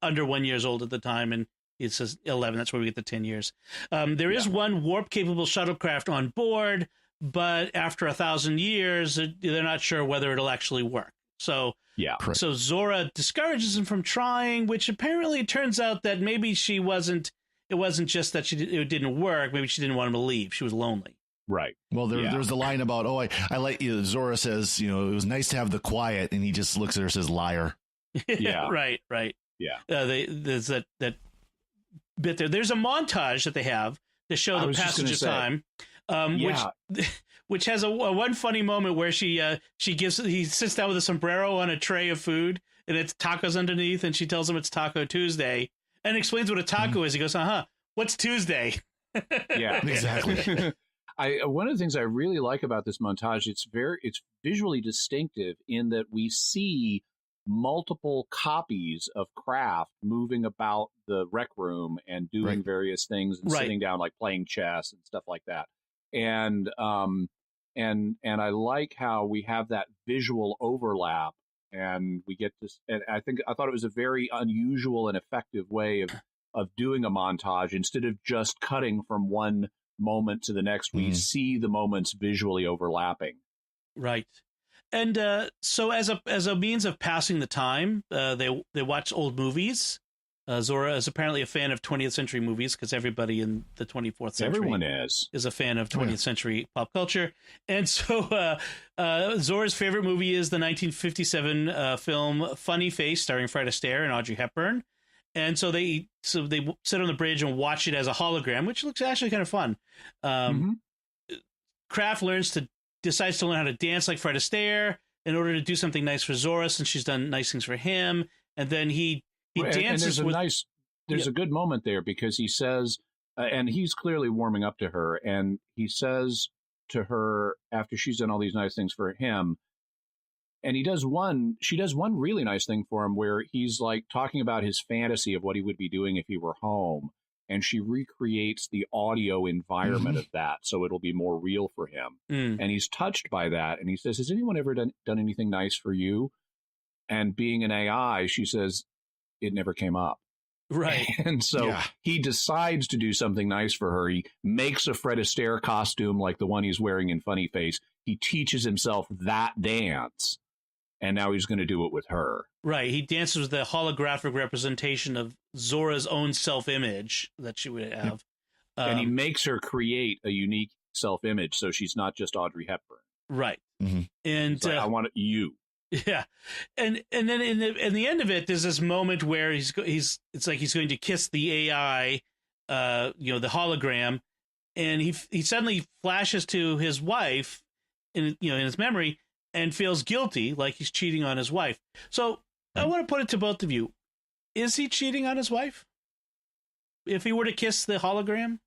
under 1 year old at the time, and it says 11. That's where we get the 10 years. There is one warp-capable shuttlecraft on board, but after 1,000 years, they're not sure whether it'll actually work. So Yeah. So Zora discourages him from trying, which apparently it turns out that maybe she wasn't. It wasn't just that it didn't work. Maybe she didn't want him to leave. She was lonely. Right. Well, there's the line about, I like you. Zora says, it was nice to have the quiet, and he just looks at her and says, liar. Yeah. Right. Yeah. There's that bit there. There's a montage that they have to show the passage of time, which has a one funny moment where he sits down with a sombrero on a tray of food, and it's tacos underneath, and she tells him it's Taco Tuesday, and explains what a taco is. He goes, what's Tuesday? Yeah, exactly. One of the things I really like about this montage, it's visually distinctive in that we see multiple copies of Craft moving about the rec room and doing various things and sitting down, like playing chess and stuff like that. And I like how we have that visual overlap, and we get this. And I thought it was a very unusual and effective way of doing a montage. Instead of just cutting from one moment to the next, we see the moments visually overlapping. Right. And so as a means of passing the time, they watch old movies. Zora is apparently a fan of 20th century movies, because everybody in the 24th century Everyone is a fan of 20th century pop culture. And so Zora's favorite movie is the 1957 film Funny Face, starring Fred Astaire and Audrey Hepburn. And so they sit on the bridge and watch it as a hologram, which looks actually kind of fun. Craft decides to learn how to dance like Fred Astaire in order to do something nice for Zora, since she's done nice things for him. And then he dances and with... There's a good moment there, because he says, and he's clearly warming up to her, and he says to her after she's done all these nice things for him, and she does one really nice thing for him, where he's like talking about his fantasy of what he would be doing if he were home, and she recreates the audio environment of that, so it'll be more real for him. And he's touched by that, and he says, has anyone ever done anything nice for you? And being an AI, she says, it never came up. Right. And so he decides to do something nice for her. He makes a Fred Astaire costume like the one he's wearing in Funny Face. He teaches himself that dance, and now he's going to do it with her. Right. He dances with the holographic representation of Zora's own self-image that she would have. And he makes her create a unique self-image, so she's not just Audrey Hepburn. Right. And like, I want you. Yeah. And then in the end of it, there's this moment where it's like he's going to kiss the AI, the hologram, and he suddenly flashes to his wife in his memory and feels guilty, like he's cheating on his wife. So I want to put it to both of you. Is he cheating on his wife? If he were to kiss the hologram?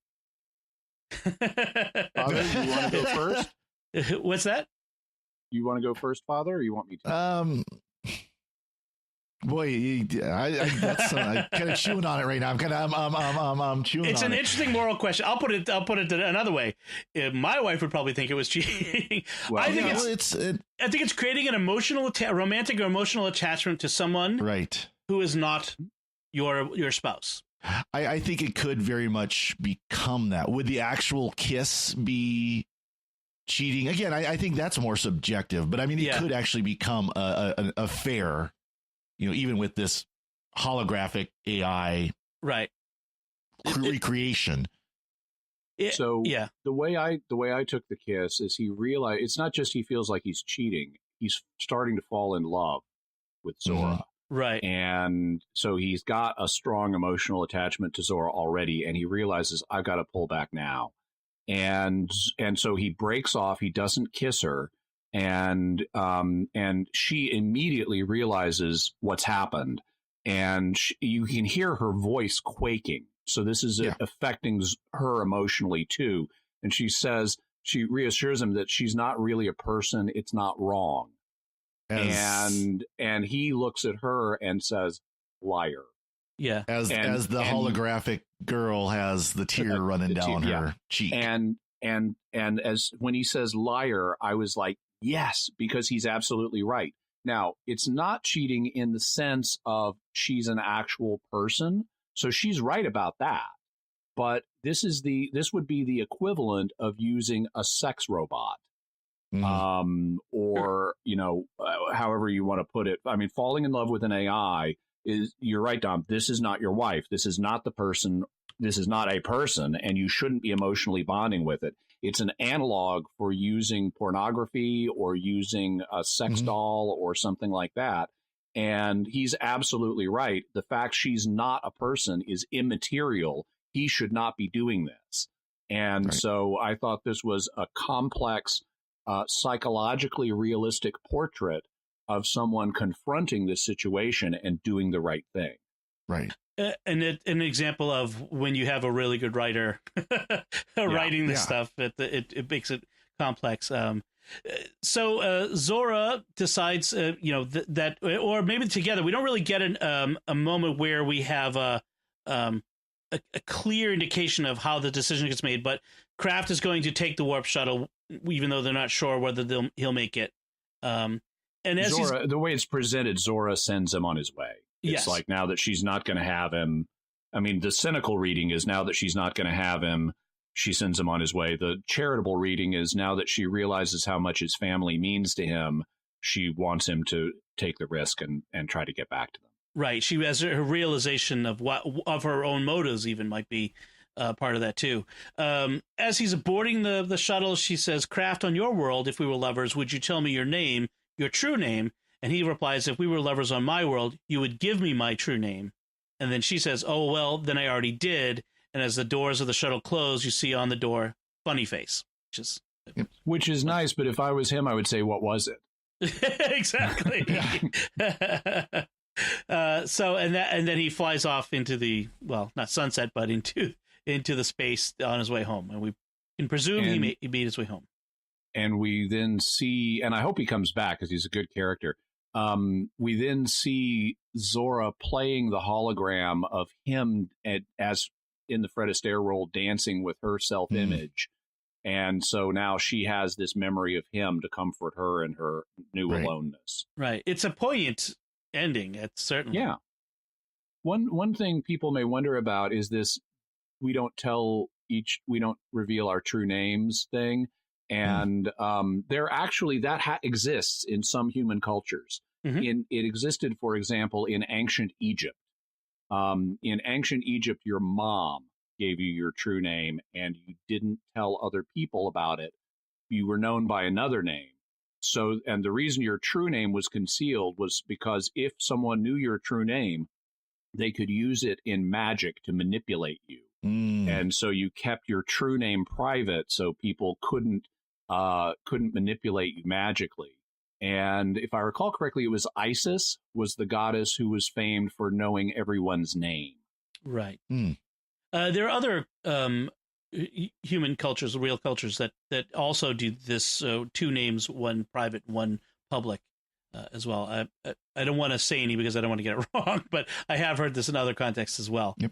Father, you want to go first? What's that? You want to go first, Father, or you want me to? Boy, that's I'm kind of chewing on it right now. I'm chewing on it. It's an interesting moral question. I'll put it another way. My wife would probably think it was cheating. Well, I think it's creating an romantic or emotional attachment to someone, right, who is not your spouse. I think it could very much become that. Would the actual kiss be cheating? Again, I think that's more subjective, but I mean, it could actually become an affair. Even with this holographic AI recreation. The way I took the kiss is he realized it's not just he feels like he's cheating. He's starting to fall in love with Zora. Mm-hmm. Right. And so he's got a strong emotional attachment to Zora already. And he realizes I've got to pull back now. And so he breaks off. He doesn't kiss her. And she immediately realizes what's happened, and you can hear her voice quaking. So this is affecting her emotionally too. And she reassures him that she's not really a person. It's not wrong. And he looks at her and says, "Liar." Yeah. As the holographic girl has the tear running down her cheek. And as when he says liar, I was like, yes, because he's absolutely right. Now, it's not cheating in the sense of she's an actual person. So she's right about that. But this would be the equivalent of using a sex robot. Mm-hmm. Or, however you want to put it. I mean, falling in love with an AI you're right, Dom. This is not your wife. This is not the person. This is not a person, and you shouldn't be emotionally bonding with it. It's an analog for using pornography or using a sex doll or something like that. And he's absolutely right. The fact she's not a person is immaterial. He should not be doing this. And so I thought this was a complex, psychologically realistic portrait of someone confronting this situation and doing the right thing. Right. An example of when you have a really good writer writing this stuff, it makes it complex. So Zora decides, that, or maybe together, we don't really get a moment where we have a clear indication of how the decision gets made. But Kraft is going to take the warp shuttle, even though they're not sure whether he'll make it. And as Zora, the way it's presented, Zora sends him on his way. It's like now that she's not going to have him. I mean, the cynical reading is now that she's not going to have him, she sends him on his way. The charitable reading is now that she realizes how much his family means to him, she wants him to take the risk and try to get back to them. Right. She has her realization of of her own motives even might be part of that too. As he's boarding the shuttle, she says, "Kraft, on your world, if we were lovers, would you tell me your name, your true name?" And he replies, "If we were lovers on my world, you would give me my true name." And then she says, "Oh, well, then I already did." And as the doors of the shuttle close, you see on the door, funny face, which is nice. But if I was him, I would say, "What was it?" Exactly. So then he flies off into the, well, not sunset, but into the space on his way home. And we can presume he made his way home. And we then see, and I hope he comes back because he's a good character. We then see Zora playing the hologram of him as in the Fred Astaire role, dancing with her self-image. And so now she has this memory of him to comfort her in her new aloneness. Right. It's a poignant ending. It's certainly. Yeah. One thing people may wonder about is this: we don't reveal our true names thing. And there actually exists in some human cultures. It existed, for example, in ancient Egypt. In ancient Egypt, your mom gave you your true name, and you didn't tell other people about it. You were known by another name. So, and the reason your true name was concealed was because if someone knew your true name, they could use it in magic to manipulate you. And so you kept your true name private, so people couldn't manipulate you magically. And if I recall correctly, it was Isis was the goddess who was famed for knowing everyone's name. Right. There are other human cultures, real cultures that also do this. Two names, one private, one public. as well. I don't want to say any because I don't want to get it wrong, but I have heard this in other contexts as well. Yep.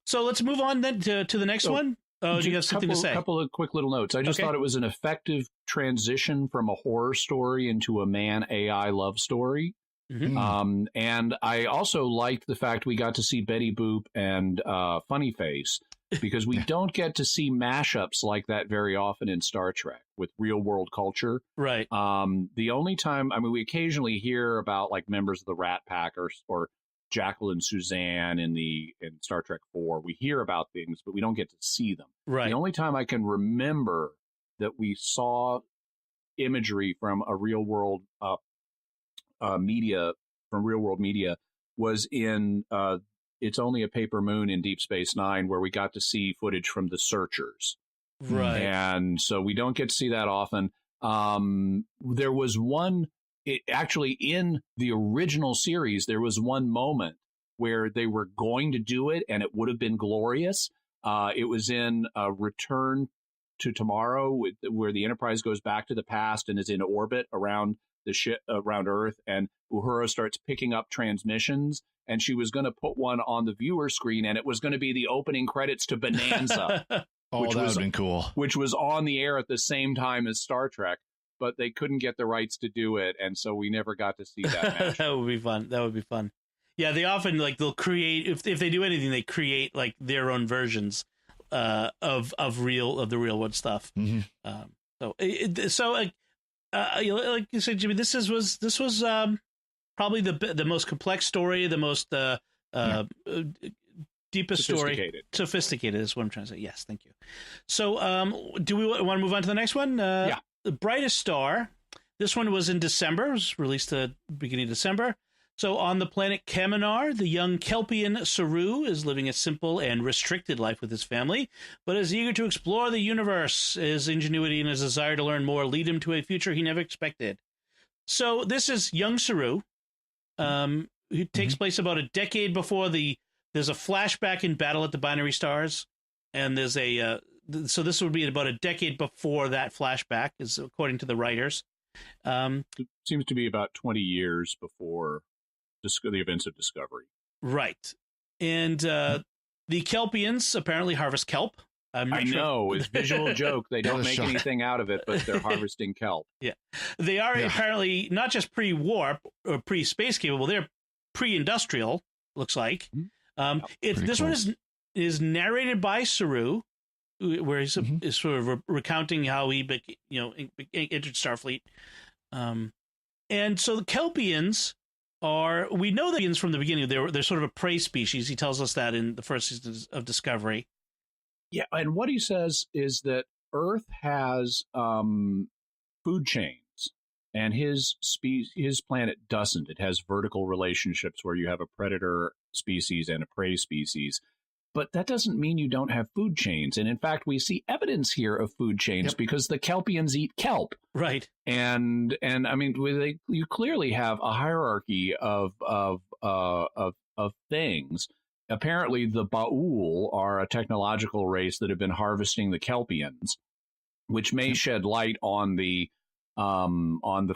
So let's move on then to the next one. Oh, do you have something to say? A couple of quick little notes. I just thought it was an effective transition from a horror story into a man-AI love story. Mm-hmm. And I also liked the fact we got to see Betty Boop and Funny Face, because we don't get to see mashups like that very often in Star Trek with real-world culture. Right. The only time, we occasionally hear about like members of the Rat Pack or Jacqueline Suzanne in Star Trek 4. We hear about things, but we don't get to see them. Right. The only time I can remember that we saw imagery from a real world media was in It's Only a Paper Moon in Deep Space Nine, where we got to see footage from the Searchers. Right. And so we don't get to see that often. There was one. Actually, in the original series, there was one moment where they were going to do it, and it would have been glorious. It was in Return to Tomorrow, where the Enterprise goes back to the past and is in orbit around the ship, around Earth, and Uhura starts picking up transmissions, and she was going to put one on the viewer screen, and it was going to be the opening credits to Bonanza. That would have been cool. Which was on the air at the same time as Star Trek. But they couldn't get the rights to do it, and so we never got to see that match. That would be fun. Yeah, they often they'll create if they do anything, they create like their own versions of the real world stuff. Mm-hmm. Like you said, Jimmy, this was probably the most complex story, the most deepest story, sophisticated is what I'm trying to say. Yes, thank you. So, do we want to move on to the next one? Yeah. The Brightest Star. This one was in December. It was released at the beginning of December. So on the planet Kaminar, the young Kelpian Saru is living a simple and restricted life with his family, but is eager to explore the universe. His ingenuity and his desire to learn more lead him to a future he never expected. So this is young Saru. Who takes place about a decade before there's a flashback in Battle at the Binary Stars, and there's a so this would be about a decade before that flashback, is according to the writers. It seems to be about 20 years before the events of Discovery. Right. And the Kelpians apparently harvest kelp. I know. It's a visual joke. They don't make anything out of it, but they're harvesting kelp. Yeah. They are apparently not just pre-warp or pre-space capable, they're pre-industrial, looks like. This one is narrated by Saru, where he's is sort of recounting how he entered Starfleet. And so the Kelpians we know the Kelpians from the beginning, they're sort of a prey species. He tells us that in the first season of Discovery. Yeah, and what he says is that Earth has food chains, and his planet doesn't. It has vertical relationships where you have a predator species and a prey species. But that doesn't mean you don't have food chains. And in fact, we see evidence here of food chains because the Kelpians eat kelp. Right. And I mean, you clearly have a hierarchy of things. Apparently, the Ba'ul are a technological race that have been harvesting the Kelpians, which may shed light on the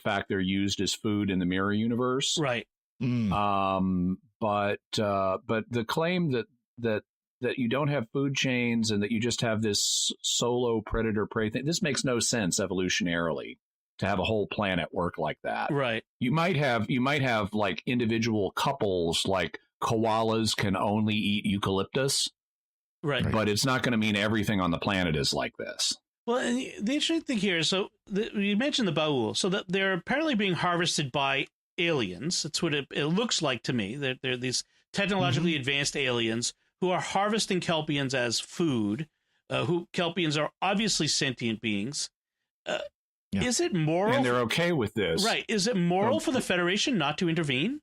fact they're used as food in the Mirror Universe. Right. But the claim that you don't have food chains and that you just have this solo predator prey thing, this makes no sense evolutionarily to have a whole planet work like that. Right. You might have like individual couples, like koalas can only eat eucalyptus. Right. But it's not going to mean everything on the planet is like this. Well, and the interesting thing here is, so you mentioned the Ba'ul, so that they're apparently being harvested by aliens. That's what it looks like to me. They're these technologically advanced aliens who are harvesting Kelpians as food. Kelpians are obviously sentient beings. Is it moral? And they're okay with this. Right. Is it moral for the Federation not to intervene?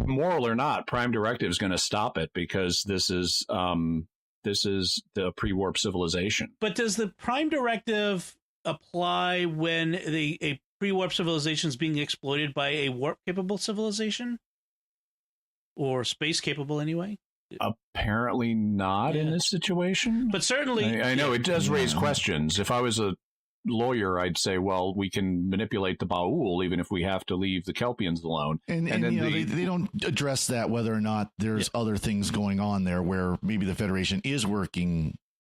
Moral or not, Prime Directive is going to stop it because this is the pre-warp civilization. But does the Prime Directive apply when a pre-warp civilization is being exploited by a warp-capable civilization? Or space-capable, anyway? Apparently not in this situation. But certainly... I know, it does raise questions. If I was a lawyer, I'd say, well, we can manipulate the Ba'ul even if we have to leave the Kelpians alone. And then they don't address that, whether or not there's other things going on there where maybe the Federation is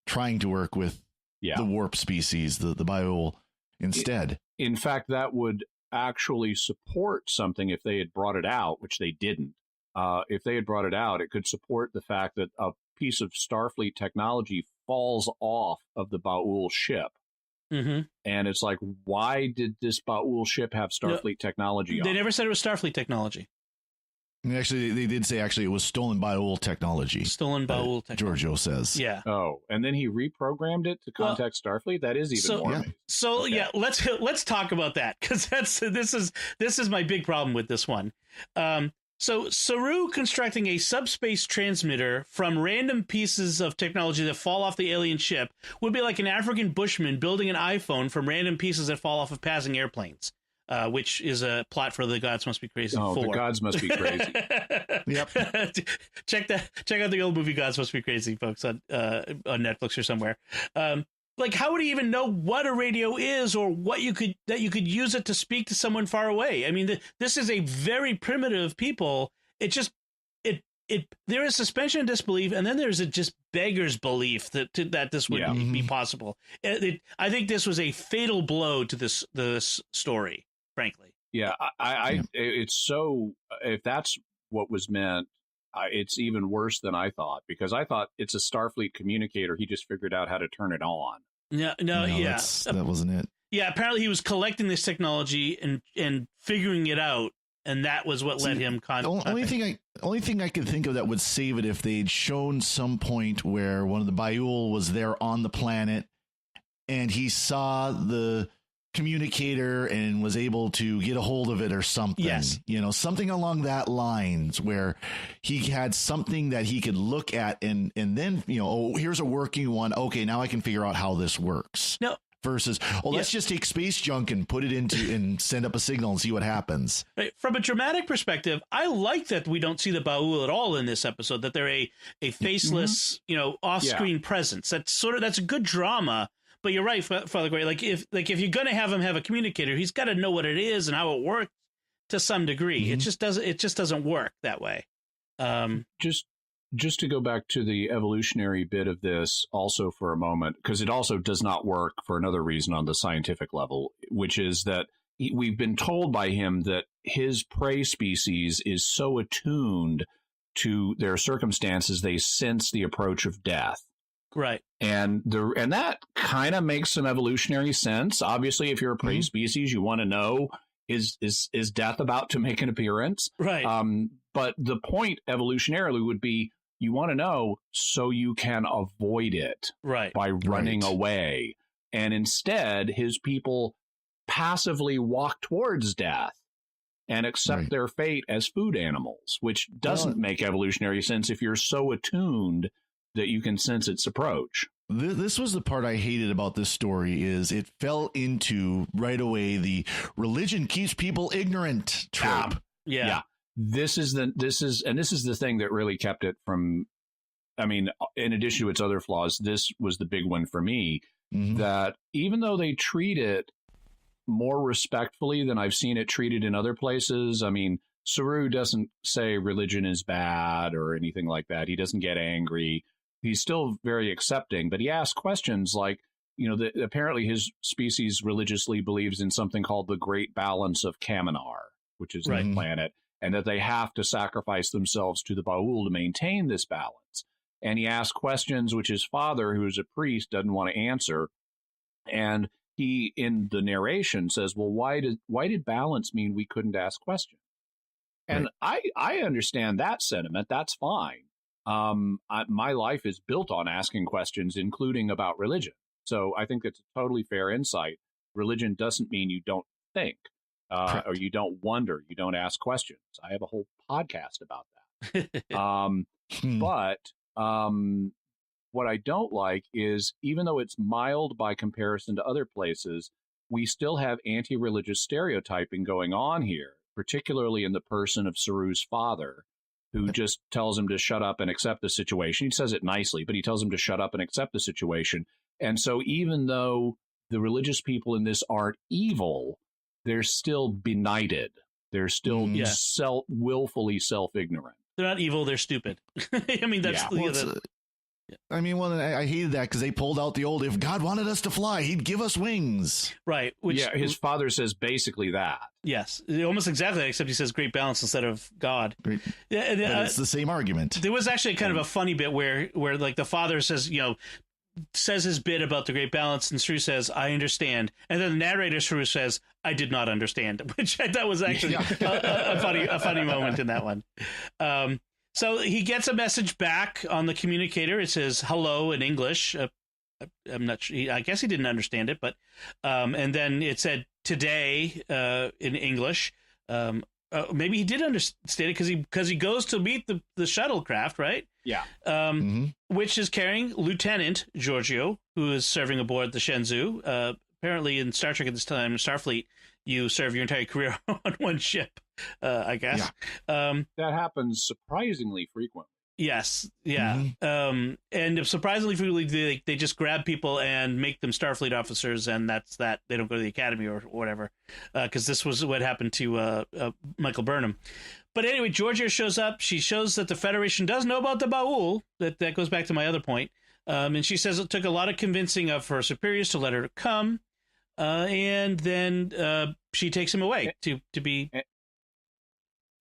trying to work with the warp species, the Ba'ul instead. In fact, that would actually support something if they had brought it out, which they didn't. If they had brought it out, it could support the fact that a piece of Starfleet technology falls off of the Ba'ul ship. Mm-hmm. And it's like, why did this Ba'ul ship have Starfleet technology on? They never said it was Starfleet technology. And actually, they did say it was stolen Ba'ul technology. Stolen Ba'ul technology. Giorgio says. Yeah. Oh, and then he reprogrammed it to contact Starfleet? That is even more amazing. So, okay. Let's talk about that, because this is my big problem with this one. So Saru constructing a subspace transmitter from random pieces of technology that fall off the alien ship would be like an African bushman building an iPhone from random pieces that fall off of passing airplanes, which is a plot for The Gods Must Be Crazy 4. The Gods Must Be Crazy. Yep. Check out the old movie Gods Must Be Crazy, folks, on Netflix or somewhere. Like, how would he even know what a radio is, or what you could use it to speak to someone far away? I mean, this is a very primitive people. It just there is suspension of disbelief, and then there's a just beggar's belief that this would be possible. I think this was a fatal blow to this story, frankly. Yeah, it's so, if that's what was meant, it's even worse than I thought, because I thought it's a Starfleet communicator. He just figured out how to turn it on. No, that wasn't it. Yeah, apparently he was collecting this technology and figuring it out, and that was what led him. Only thing I could think of that would save it if they'd shown some point where one of the Ba'ul was there on the planet, and he saw the communicator and was able to get a hold of it or something. Yes. Something along that lines where he had something that he could look at and then, here's a working one. Okay, now I can figure out how this works. No. Versus, let's just take space junk and put it into and send up a signal and see what happens. Right. From a dramatic perspective, I like that we don't see the Ba'ul at all in this episode, that they're a faceless, off-screen presence. That's a good drama. But you're right, Father Gray. Like if you're going to have him have a communicator, he's got to know what it is and how it works to some degree. Mm-hmm. It just doesn't work that way. Just to go back to the evolutionary bit of this also for a moment, because it also does not work for another reason on the scientific level, which is that we've been told by him that his prey species is so attuned to their circumstances, they sense the approach of death. Right. And that kind of makes some evolutionary sense. Obviously, if you're a prey species, you want to know, is death about to make an appearance? Right. But the point evolutionarily would be, you want to know so you can avoid it by running away. And instead, his people passively walk towards death and accept their fate as food animals, which doesn't make evolutionary sense if you're so attuned that you can sense its approach. This was the part I hated about this story, is it fell into right away the religion keeps people ignorant trope. Yeah. This is the thing that really kept it from, I mean, in addition to its other flaws, this was the big one for me, that even though they treat it more respectfully than I've seen it treated in other places, I mean, Saru doesn't say religion is bad or anything like that. He doesn't get angry. He's still very accepting, but he asks questions like, apparently his species religiously believes in something called the Great Balance of Kaminar, which is the planet, and that they have to sacrifice themselves to the Ba'ul to maintain this balance. And he asks questions which his father, who is a priest, doesn't want to answer. And he, in the narration, says, well, why did balance mean we couldn't ask questions? And I understand that sentiment. That's fine. My life is built on asking questions, including about religion. So I think that's a totally fair insight. Religion doesn't mean you don't think, or you don't wonder, you don't ask questions. I have a whole podcast about that. But what I don't like is, even though it's mild by comparison to other places, we still have anti-religious stereotyping going on here, particularly in the person of Saru's father, who just tells him to shut up and accept the situation. He says it nicely, but he tells him to shut up and accept the situation. And so even though the religious people in this aren't evil. They're still benighted. They're still willfully self-ignorant. They're not evil. They're stupid. I mean, that's I mean, well, I hated that because they pulled out the old, if God wanted us to fly, he'd give us wings. Right. Which, his father says basically that. Yes, almost exactly, except he says great balance instead of God. Great. Yeah, and, it's the same argument. There was actually kind of a funny bit where like the father says, says his bit about the great balance, and Saru says, I understand. And then the narrator, Saru, says, I did not understand, which I thought was actually a funny moment in that one. So he gets a message back on the communicator. It says hello in English. I'm not sure. I guess he didn't understand it, but and then it said today in English. Maybe he did understand it because he goes to meet the shuttlecraft, right? Yeah. Which is carrying Lieutenant Giorgio, who is serving aboard the Shenzhou. Apparently, in Star Trek at this time, Starfleet, you serve your entire career on one ship. I guess. Yeah. That happens surprisingly frequently. Yes. Yeah. And surprisingly frequently, they just grab people and make them Starfleet officers, and that's that. They don't go to the academy or whatever, because this was what happened to Michael Burnham. But anyway, Georgia shows up. She shows that the Federation does know about the Baul. That goes back to my other point. And she says it took a lot of convincing of her superiors to let her come. And then she takes him away to be.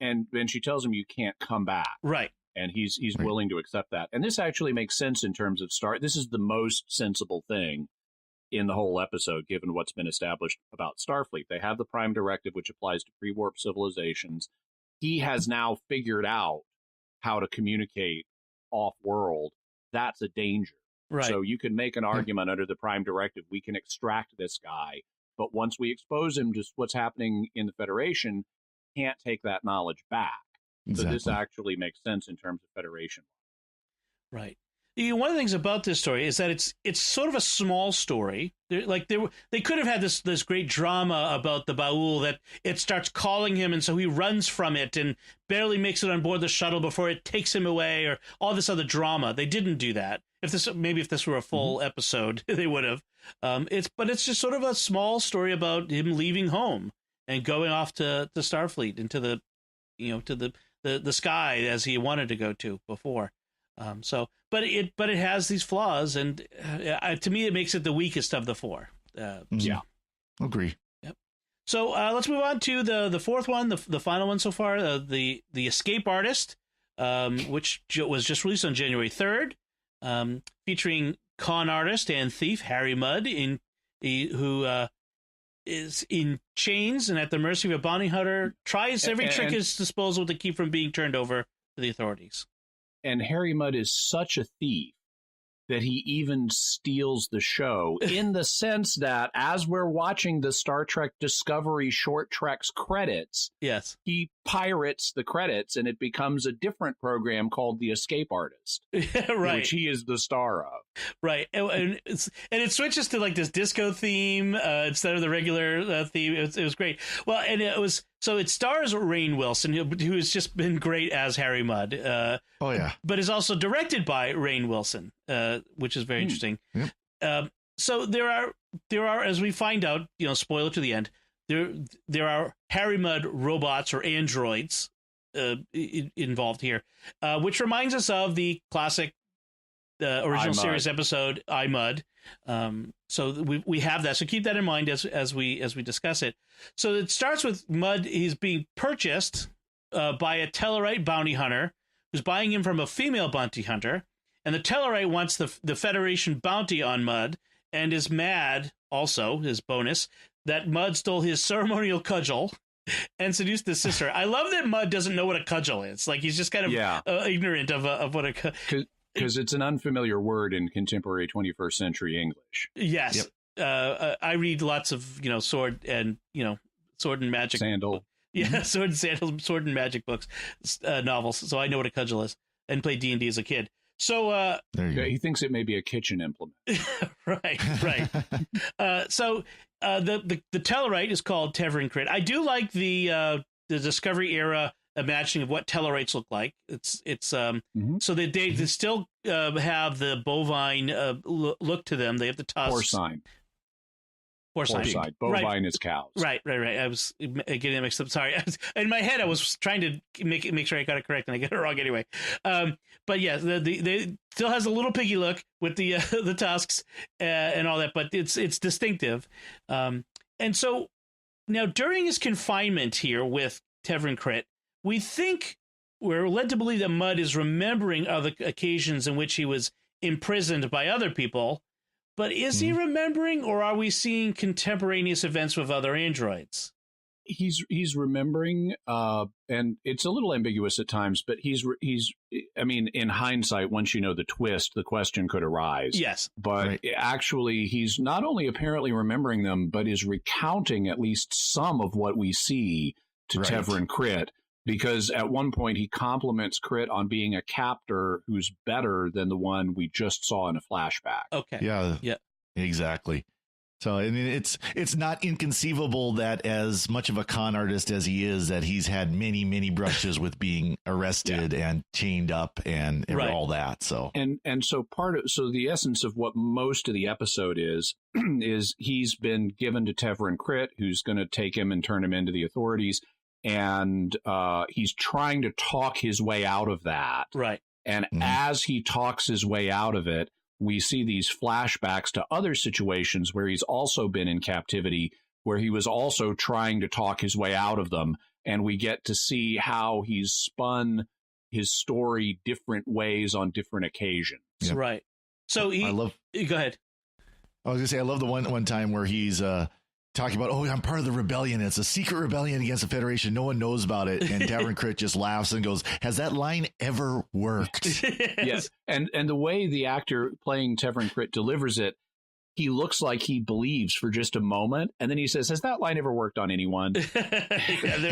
And then she tells him you can't come back. Right. And he's willing to accept that. And this actually makes sense in terms of This is the most sensible thing in the whole episode, given what's been established about Starfleet. They have the Prime Directive, which applies to pre-warp civilizations. He has now figured out how to communicate off-world. That's a danger. Right. So you can make an argument under the Prime Directive, we can extract this guy, but once we expose him to what's happening in the Federation, can't take that knowledge back. Exactly. So this actually makes sense in terms of Federation. Right. One of the things about this story is that it's sort of a small story. They could have had this great drama about the Baul that it starts calling him, and so he runs from it and barely makes it on board the shuttle before it takes him away, or all this other drama. They didn't do that. If this were a full episode, they would have. It's just sort of a small story about him leaving home and going off to Starfleet into the the sky as he wanted to go to before. But it has these flaws, and to me, it makes it the weakest of the four. Yeah, agree. Yep. So let's move on to the fourth one, the final one so far, the Escape Artist, which was just released on January 3rd, featuring con artist and thief Harry Mudd, who is in chains and at the mercy of a bounty hunter, tries every trick at his disposal to keep from being turned over to the authorities. And Harry Mudd is such a thief that he even steals the show, in the sense that as we're watching the Star Trek Discovery Short Treks credits, yes, he pirates the credits and it becomes a different program called The Escape Artist, right, which he is the star of. Right, and it switches to like this disco theme instead of the regular theme. It was great. Well, and it stars Rainn Wilson, who has just been great as Harry Mudd. Oh yeah, but is also directed by Rainn Wilson, which is very interesting. Yep. So there are, as we find out, spoiler to the end, there are Harry Mudd robots or androids involved here, which reminds us of the classic original series episode I, Mudd. So we have that. So keep that in mind as we discuss it. So it starts with Mudd. He's being purchased by a Tellarite bounty hunter who's buying him from a female bounty hunter, and the Tellarite wants the Federation bounty on Mudd and is mad. Also, his bonus, that Mudd stole his ceremonial cudgel and seduced his sister. I love that Mudd doesn't know what a cudgel is. Like, he's just kind of ignorant of what a because it's an unfamiliar word in contemporary 21st century English. Yes. Yep. I read lots of, sword and magic. Sandal. Yeah, sword and sandal, sword and magic books, novels. So I know what a cudgel is, and played D&D as a kid. So he thinks it may be a kitchen implement. right. So the Tellarite is called Tevrin Crit. I do like the Discovery era imagining of what Tellarites look like. It's so they still have the bovine look to them. They have the tusks. Porcine. Porcine. Bovine is cows. Right. I was getting that mixed up. Sorry. In my head, I was trying to make sure I got it correct, and I get it wrong anyway. But yeah, they still has a little piggy look with the the tusks and all that, but it's distinctive. And so now during his confinement here with Tevrin Crit, we're led to believe that Mudd is remembering other occasions in which he was imprisoned by other people. But is he remembering, or are we seeing contemporaneous events with other androids? He's remembering, and it's a little ambiguous at times. But he's. I mean, in hindsight, once you know the twist, the question could arise. Yes, but actually, he's not only apparently remembering them, but is recounting at least some of what we see to Tevrin Crit. Because at one point he compliments Crit on being a captor who's better than the one we just saw in a flashback. Okay. Yeah. Exactly. So I mean, it's not inconceivable that as much of a con artist as he is, that he's had many brushes with being arrested and chained up and all that. So so the essence of what most of the episode is he's been given to Tevrin Crit, who's going to take him and turn him into the authorities. And he's trying to talk his way out of that. Right. And as he talks his way out of it, we see these flashbacks to other situations where he's also been in captivity, where he was also trying to talk his way out of them. And we get to see how he's spun his story different ways on different occasions. Yep. Right. So go ahead. I was going to say, I love the one time where he's talking about, I'm part of the rebellion. It's a secret rebellion against the Federation. No one knows about it. And Tevrin Crit just laughs and goes, has that line ever worked? Yes. And the way the actor playing Tevrin Crit delivers it, he looks like he believes for just a moment. And then he says, has that line ever worked on anyone? That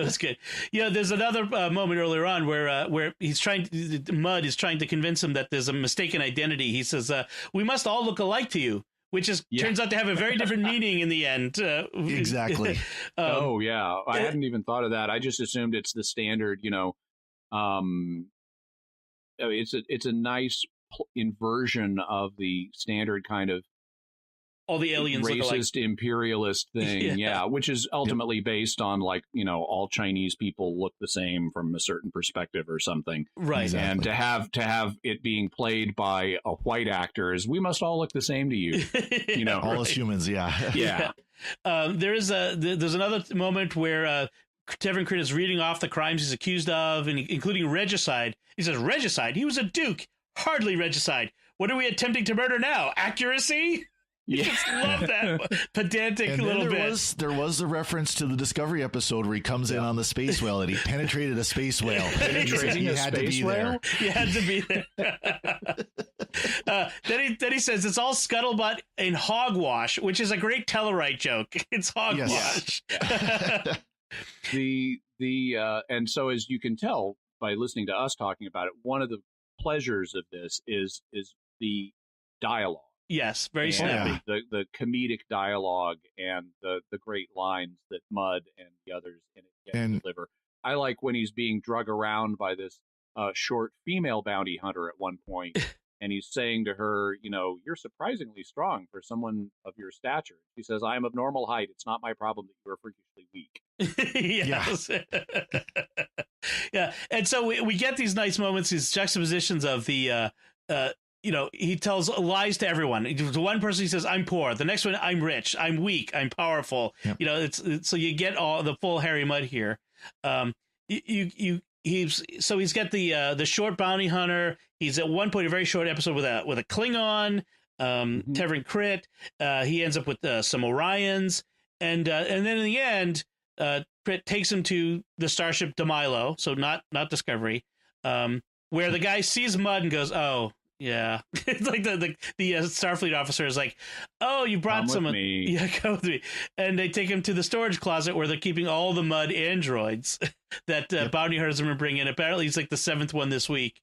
was good. Yeah, there's another moment earlier on where Mudd is trying to convince him that there's a mistaken identity. He says, we must all look alike to you. Which turns out to have a very different meaning in the end. Exactly. I hadn't even thought of that. I just assumed it's the standard, it's a nice inversion of the standard kind of all the aliens racist imperialist thing, which is ultimately based on all Chinese people look the same from a certain perspective or something, right? Exactly. And to have it being played by a white actor is we must all look the same to you, all as humans, yeah. There's another moment where Tevrin Crit is reading off the crimes he's accused of, and including regicide. He says, "Regicide? He was a duke. Hardly regicide. What are we attempting to murder now? Accuracy?" Just love that pedantic and little bit. There was the reference to the Discovery episode where he comes in on the space whale and he penetrated a space whale. Penetrating a space whale? You had to be there. Then he says it's all scuttlebutt and hogwash, which is a great Tellarite joke. It's hogwash. Yes. And so as you can tell by listening to us talking about it, one of the pleasures of this is the dialogue. Yes, very snappy. The comedic dialogue and the great lines that Mudd and the others in it can deliver. I like when he's being drug around by this short female bounty hunter at one point, and he's saying to her, you're surprisingly strong for someone of your stature. He says, I am of normal height. It's not my problem that you are freakishly weak. Yes. Yeah. And so we get these nice moments, these juxtapositions of the he tells lies to everyone. To one person, he says, I'm poor. The next one, I'm rich. I'm weak. I'm powerful. Yep. It's so you get all the full Harry Mudd here. He's got the short bounty hunter. He's at one point a very short episode with a Klingon, Tevrin Crit. He ends up with some Orions, and then in the end, Crit takes him to the starship Demilo, so not Discovery, where the guy sees Mudd and goes, oh. Yeah, it's like the Starfleet officer is like, "Oh, you brought someone." Yeah, come with me, and they take him to the storage closet where they're keeping all the Mudd androids that bounty hunters are bringing in. Apparently, he's like the 7th one this week.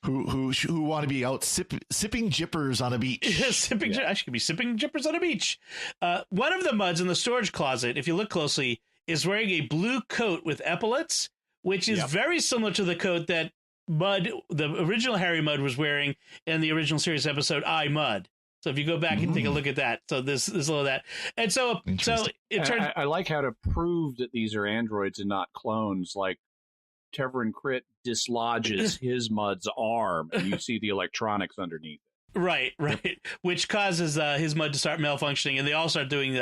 Who want to be out sipping jippers on a beach? I should be sipping jippers on a beach. One of the Mudds in the storage closet, if you look closely, is wearing a blue coat with epaulets, which is very similar to the coat that Mudd, the original Harry Mudd, was wearing in the original series episode I, Mudd. So if you go back and take a look at that, so this is all of that, and so it turned. I like how to prove that these are androids and not clones. Like Tevrin Crit dislodges his Mud's arm, and you see the electronics underneath. Right, which causes his Mud to start malfunctioning, and they all start doing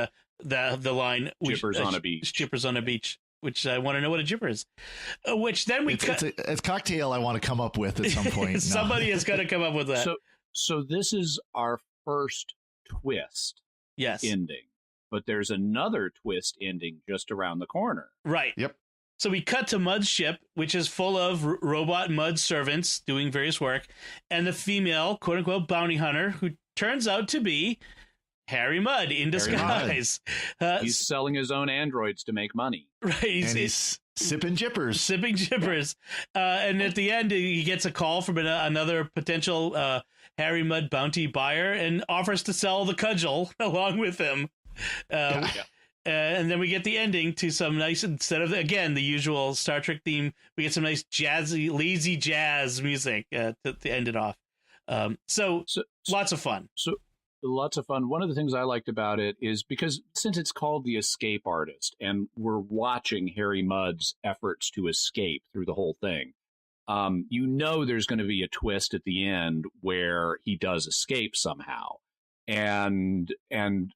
the line Jippers on a beach. Jippers on a beach. Which I want to know what a jipper is. Which then we it's a cocktail I want to come up with at some point. Somebody is going to come up with that. So this is our first twist. Yes. Ending, but there's another twist ending just around the corner. Right. Yep. So we cut to Mud's ship, which is full of robot Mud servants doing various work, and the female quote unquote bounty hunter who turns out to be Harry Mudd in disguise. He's selling his own androids to make money. Right. He's sipping jippers. Sipping jippers. And at the end, he gets a call from another potential Harry Mudd bounty buyer and offers to sell the cudgel along with him. And then we get the ending to some nice, instead of, again, the usual Star Trek theme, we get some nice jazzy, lazy jazz music to end it off. So lots of fun. Lots of fun. One of the things I liked about it is because since it's called The Escape Artist and we're watching Harry Mudd's efforts to escape through the whole thing, there's going to be a twist at the end where he does escape somehow. And the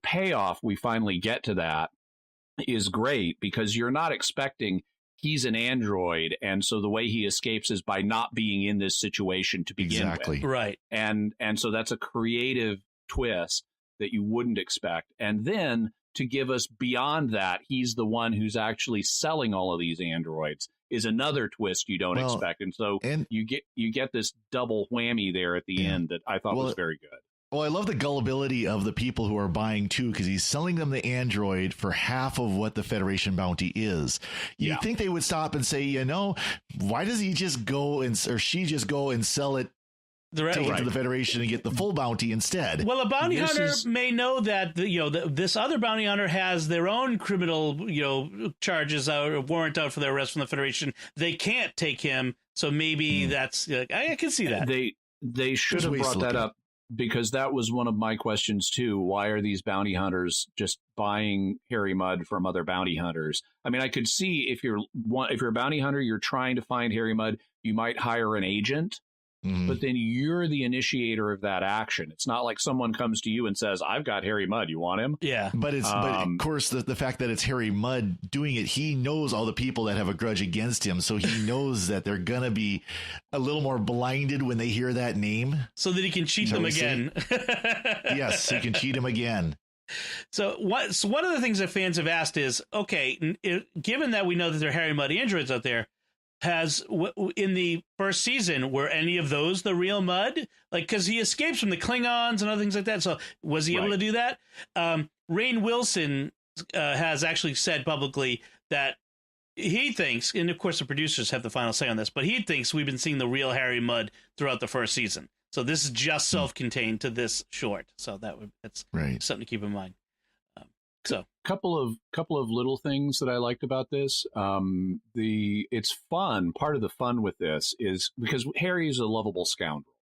payoff we finally get to that is great because you're not expecting he's an android, and so the way he escapes is by not being in this situation to begin with. Right. And so that's a creative twist that you wouldn't expect. And then to give us beyond that, he's the one who's actually selling all of these androids is another twist you don't expect. And so you get this double whammy there at the end that I thought was very good. Well, I love the gullibility of the people who are buying too, because he's selling them the android for half of what the Federation bounty is. You'd think they would stop and say, why does he just go or she just go and sell it to the Federation and get the full bounty instead? Well, a bounty hunter may know that this other bounty hunter has their own criminal charges out or warrant out for their arrest from the Federation. They can't take him, so maybe that's I can see that they should have brought that up. Because that was one of my questions, too. Why are these bounty hunters just buying Harry Mudd from other bounty hunters? I mean, I could see if you're a bounty hunter, you're trying to find Harry Mudd, you might hire an agent, but then you're the initiator of that action. It's not like someone comes to you and says, I've got Harry Mudd. You want him? Yeah. But of course, the fact that it's Harry Mudd doing it, he knows all the people that have a grudge against him. So he knows that they're going to be a little more blinded when they hear that name. So that he can cheat them again. Yes, he can cheat him again. So one of the things that fans have asked is, okay, given that we know that there are Harry Mudd androids out there, in the first season, were any of those the real Mudd? Like, because he escapes from the Klingons and other things like that. So was he able to do that? Rainn Wilson has actually said publicly that he thinks, and of course the producers have the final say on this, but he thinks we've been seeing the real Harry Mudd throughout the first season. So this is just self-contained to this short. So that's something to keep in mind. So couple of little things that I liked about this. It's fun. Part of the fun with this is because Harry is a lovable scoundrel,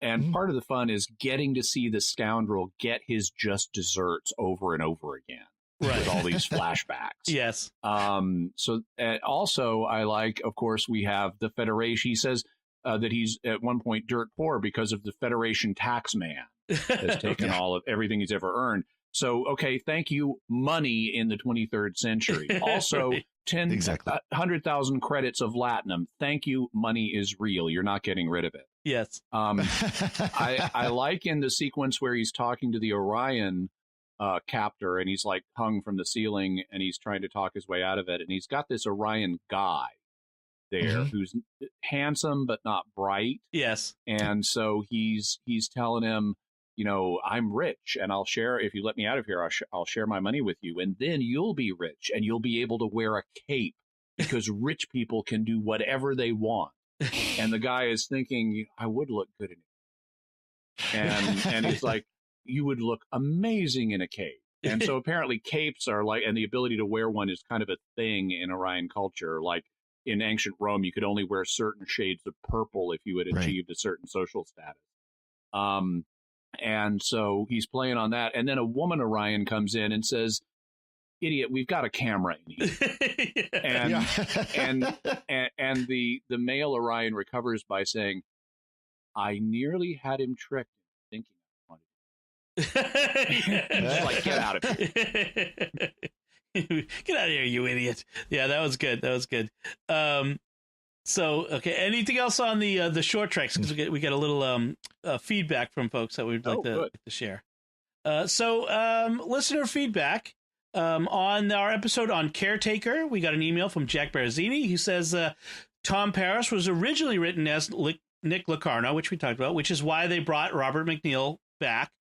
and part of the fun is getting to see the scoundrel get his just desserts over and over again with all these flashbacks. Yes. So also I like, of course, we have the Federation. He says that he's at one point dirt poor because of the Federation tax man has taken all of everything he's ever earned. So, okay, thank you, money in the 23rd century. Also, 100,000 credits of Latinum. Thank you, money is real. You're not getting rid of it. Yes. I like in the sequence where he's talking to the Orion captor, and he's like hung from the ceiling, and he's trying to talk his way out of it. And he's got this Orion guy there who's handsome but not bright. Yes. And so he's telling him, I'm rich and I'll share, if you let me out of here, I'll share my money with you. And then you'll be rich and you'll be able to wear a cape because rich people can do whatever they want. And the guy is thinking, I would look good in it. And he's like, you would look amazing in a cape. And so apparently capes are and the ability to wear one is kind of a thing in Orion culture. Like in ancient Rome, you could only wear certain shades of purple if you had achieved a certain social status. And so he's playing on that. And then a woman Orion comes in and says, "Idiot, we've got a camera in here." And the male Orion recovers by saying, "I nearly had him tricked thinking I wanted to." Just like, get out of here. Get out of here, you idiot. Yeah, that was good. So, okay, anything else on the short treks? Because we get a little feedback from folks that we'd like to share. So, listener feedback on our episode on Caretaker. We got an email from Jack Barazzini. He says Tom Paris was originally written as Nick Locarno, which we talked about, which is why they brought Robert McNeil back.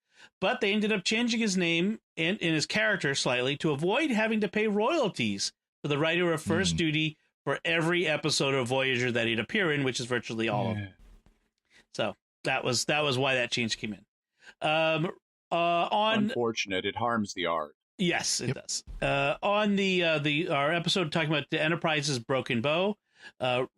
But they ended up changing his name and his character slightly to avoid having to pay royalties for the writer of First Duty for every episode of Voyager that he'd appear in, which is virtually all of them. So that was why that change came in. Unfortunate. It harms the art. Yes, it does. On our episode talking about the Enterprise's Broken Bow,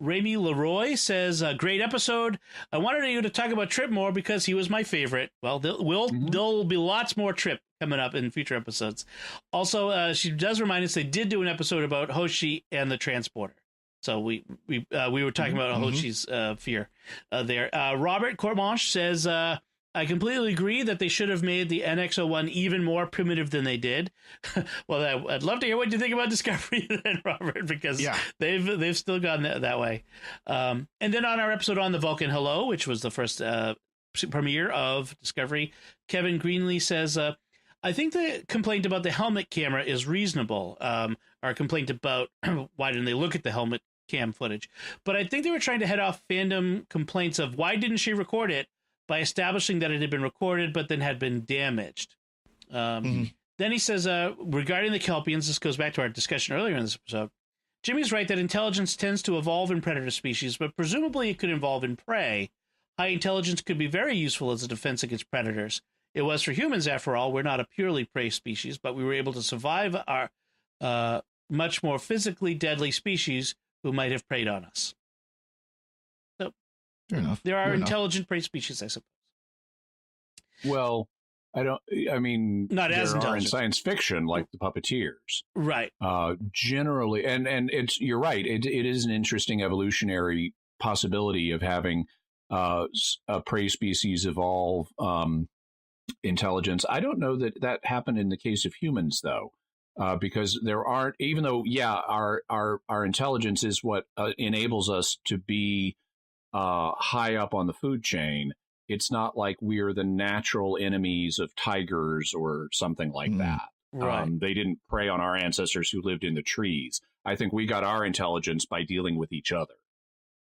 Remy Leroy says, great episode. I wanted you to talk about Trip more because he was my favorite. Well, there'll be lots more Trip coming up in future episodes. Also, she does remind us they did do an episode about Hoshi and the transporter. So we were talking about Hoshi's fear there. Robert Cormanche says, I completely agree that they should have made the NX-01 even more primitive than they did. Well, I'd love to hear what you think about Discovery then, Robert, because they've still gone that way. And then on our episode on the Vulcan Hello, which was the first premiere of Discovery, Kevin Greenlee says, I think the complaint about the helmet camera is reasonable. Our complaint about why didn't they look at the helmet cam footage. But I think they were trying to head off fandom complaints of why didn't she record it, by establishing that it had been recorded but then had been damaged. Then he says, regarding the Kelpians, this goes back to our discussion earlier in this episode, Jimmy's right that intelligence tends to evolve in predator species, but presumably it could evolve in prey. High intelligence could be very useful as a defense against predators. It was for humans, after all. We're not a purely prey species, but we were able to survive our much more physically deadly species who might have preyed on us. Fair enough. There are intelligent prey species, I suppose. Well, I mean, not as intelligent in science fiction, like the puppeteers, right? Generally, and you're right. It is an interesting evolutionary possibility of having a prey species evolve intelligence. I don't know that happened in the case of humans, though. Because there aren't, even though, our intelligence is what enables us to be high up on the food chain. It's not like we're the natural enemies of tigers or something like that. Right. They didn't prey on our ancestors who lived in the trees. I think we got our intelligence by dealing with each other,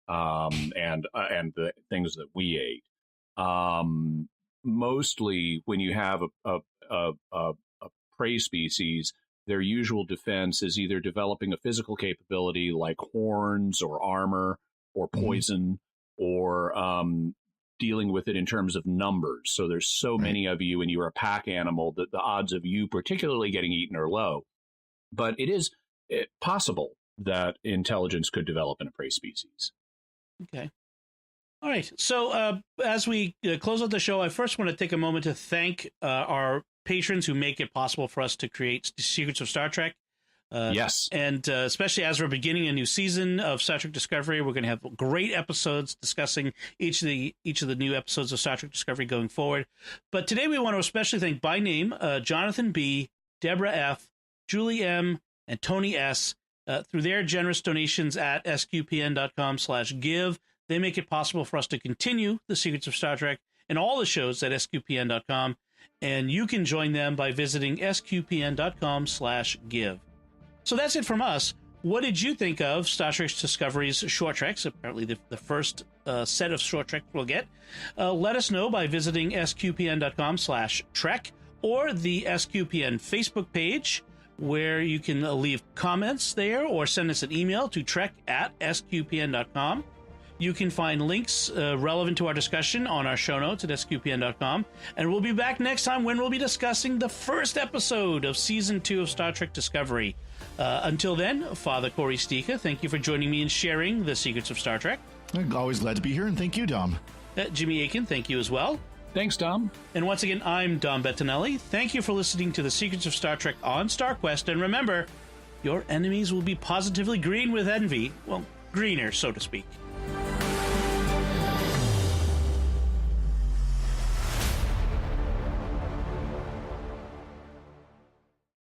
and the things that we ate. Mostly, when you have a prey species, their usual defense is either developing a physical capability like horns or armor or poison, or dealing with it in terms of numbers. So there's so many of you and you're a pack animal that the odds of you particularly getting eaten are low. But it is possible that intelligence could develop in a prey species. Okay. All right. So as we close out the show, I first want to take a moment to thank our patrons who make it possible for us to create Secrets of Star Trek. Yes. And especially as we're beginning a new season of Star Trek Discovery, we're going to have great episodes discussing each of the new episodes of Star Trek Discovery going forward. But today we want to especially thank by name Jonathan B., Deborah F., Julie M., and Tony S. Through their generous donations at sqpn.com/give. They make it possible for us to continue the Secrets of Star Trek and all the shows at sqpn.com. And you can join them by visiting sqpn.com/give. So that's it from us. What did you think of Star Trek Discovery's short treks? Apparently the first set of short treks we'll get. Let us know by visiting sqpn.com/trek or the SQPN Facebook page, where you can leave comments there or send us an email to trek@sqpn.com. You can find links relevant to our discussion on our show notes at sqpn.com. And we'll be back next time when we'll be discussing the first episode of Season 2 of Star Trek Discovery. Until then, Father Corey Stika, thank you for joining me and sharing the secrets of Star Trek. I'm always glad to be here, and thank you, Dom. Jimmy Akin, thank you as well. Thanks, Dom. And once again, I'm Dom Bettinelli. Thank you for listening to The Secrets of Star Trek on StarQuest. And remember, your enemies will be positively green with envy. Well, greener, so to speak.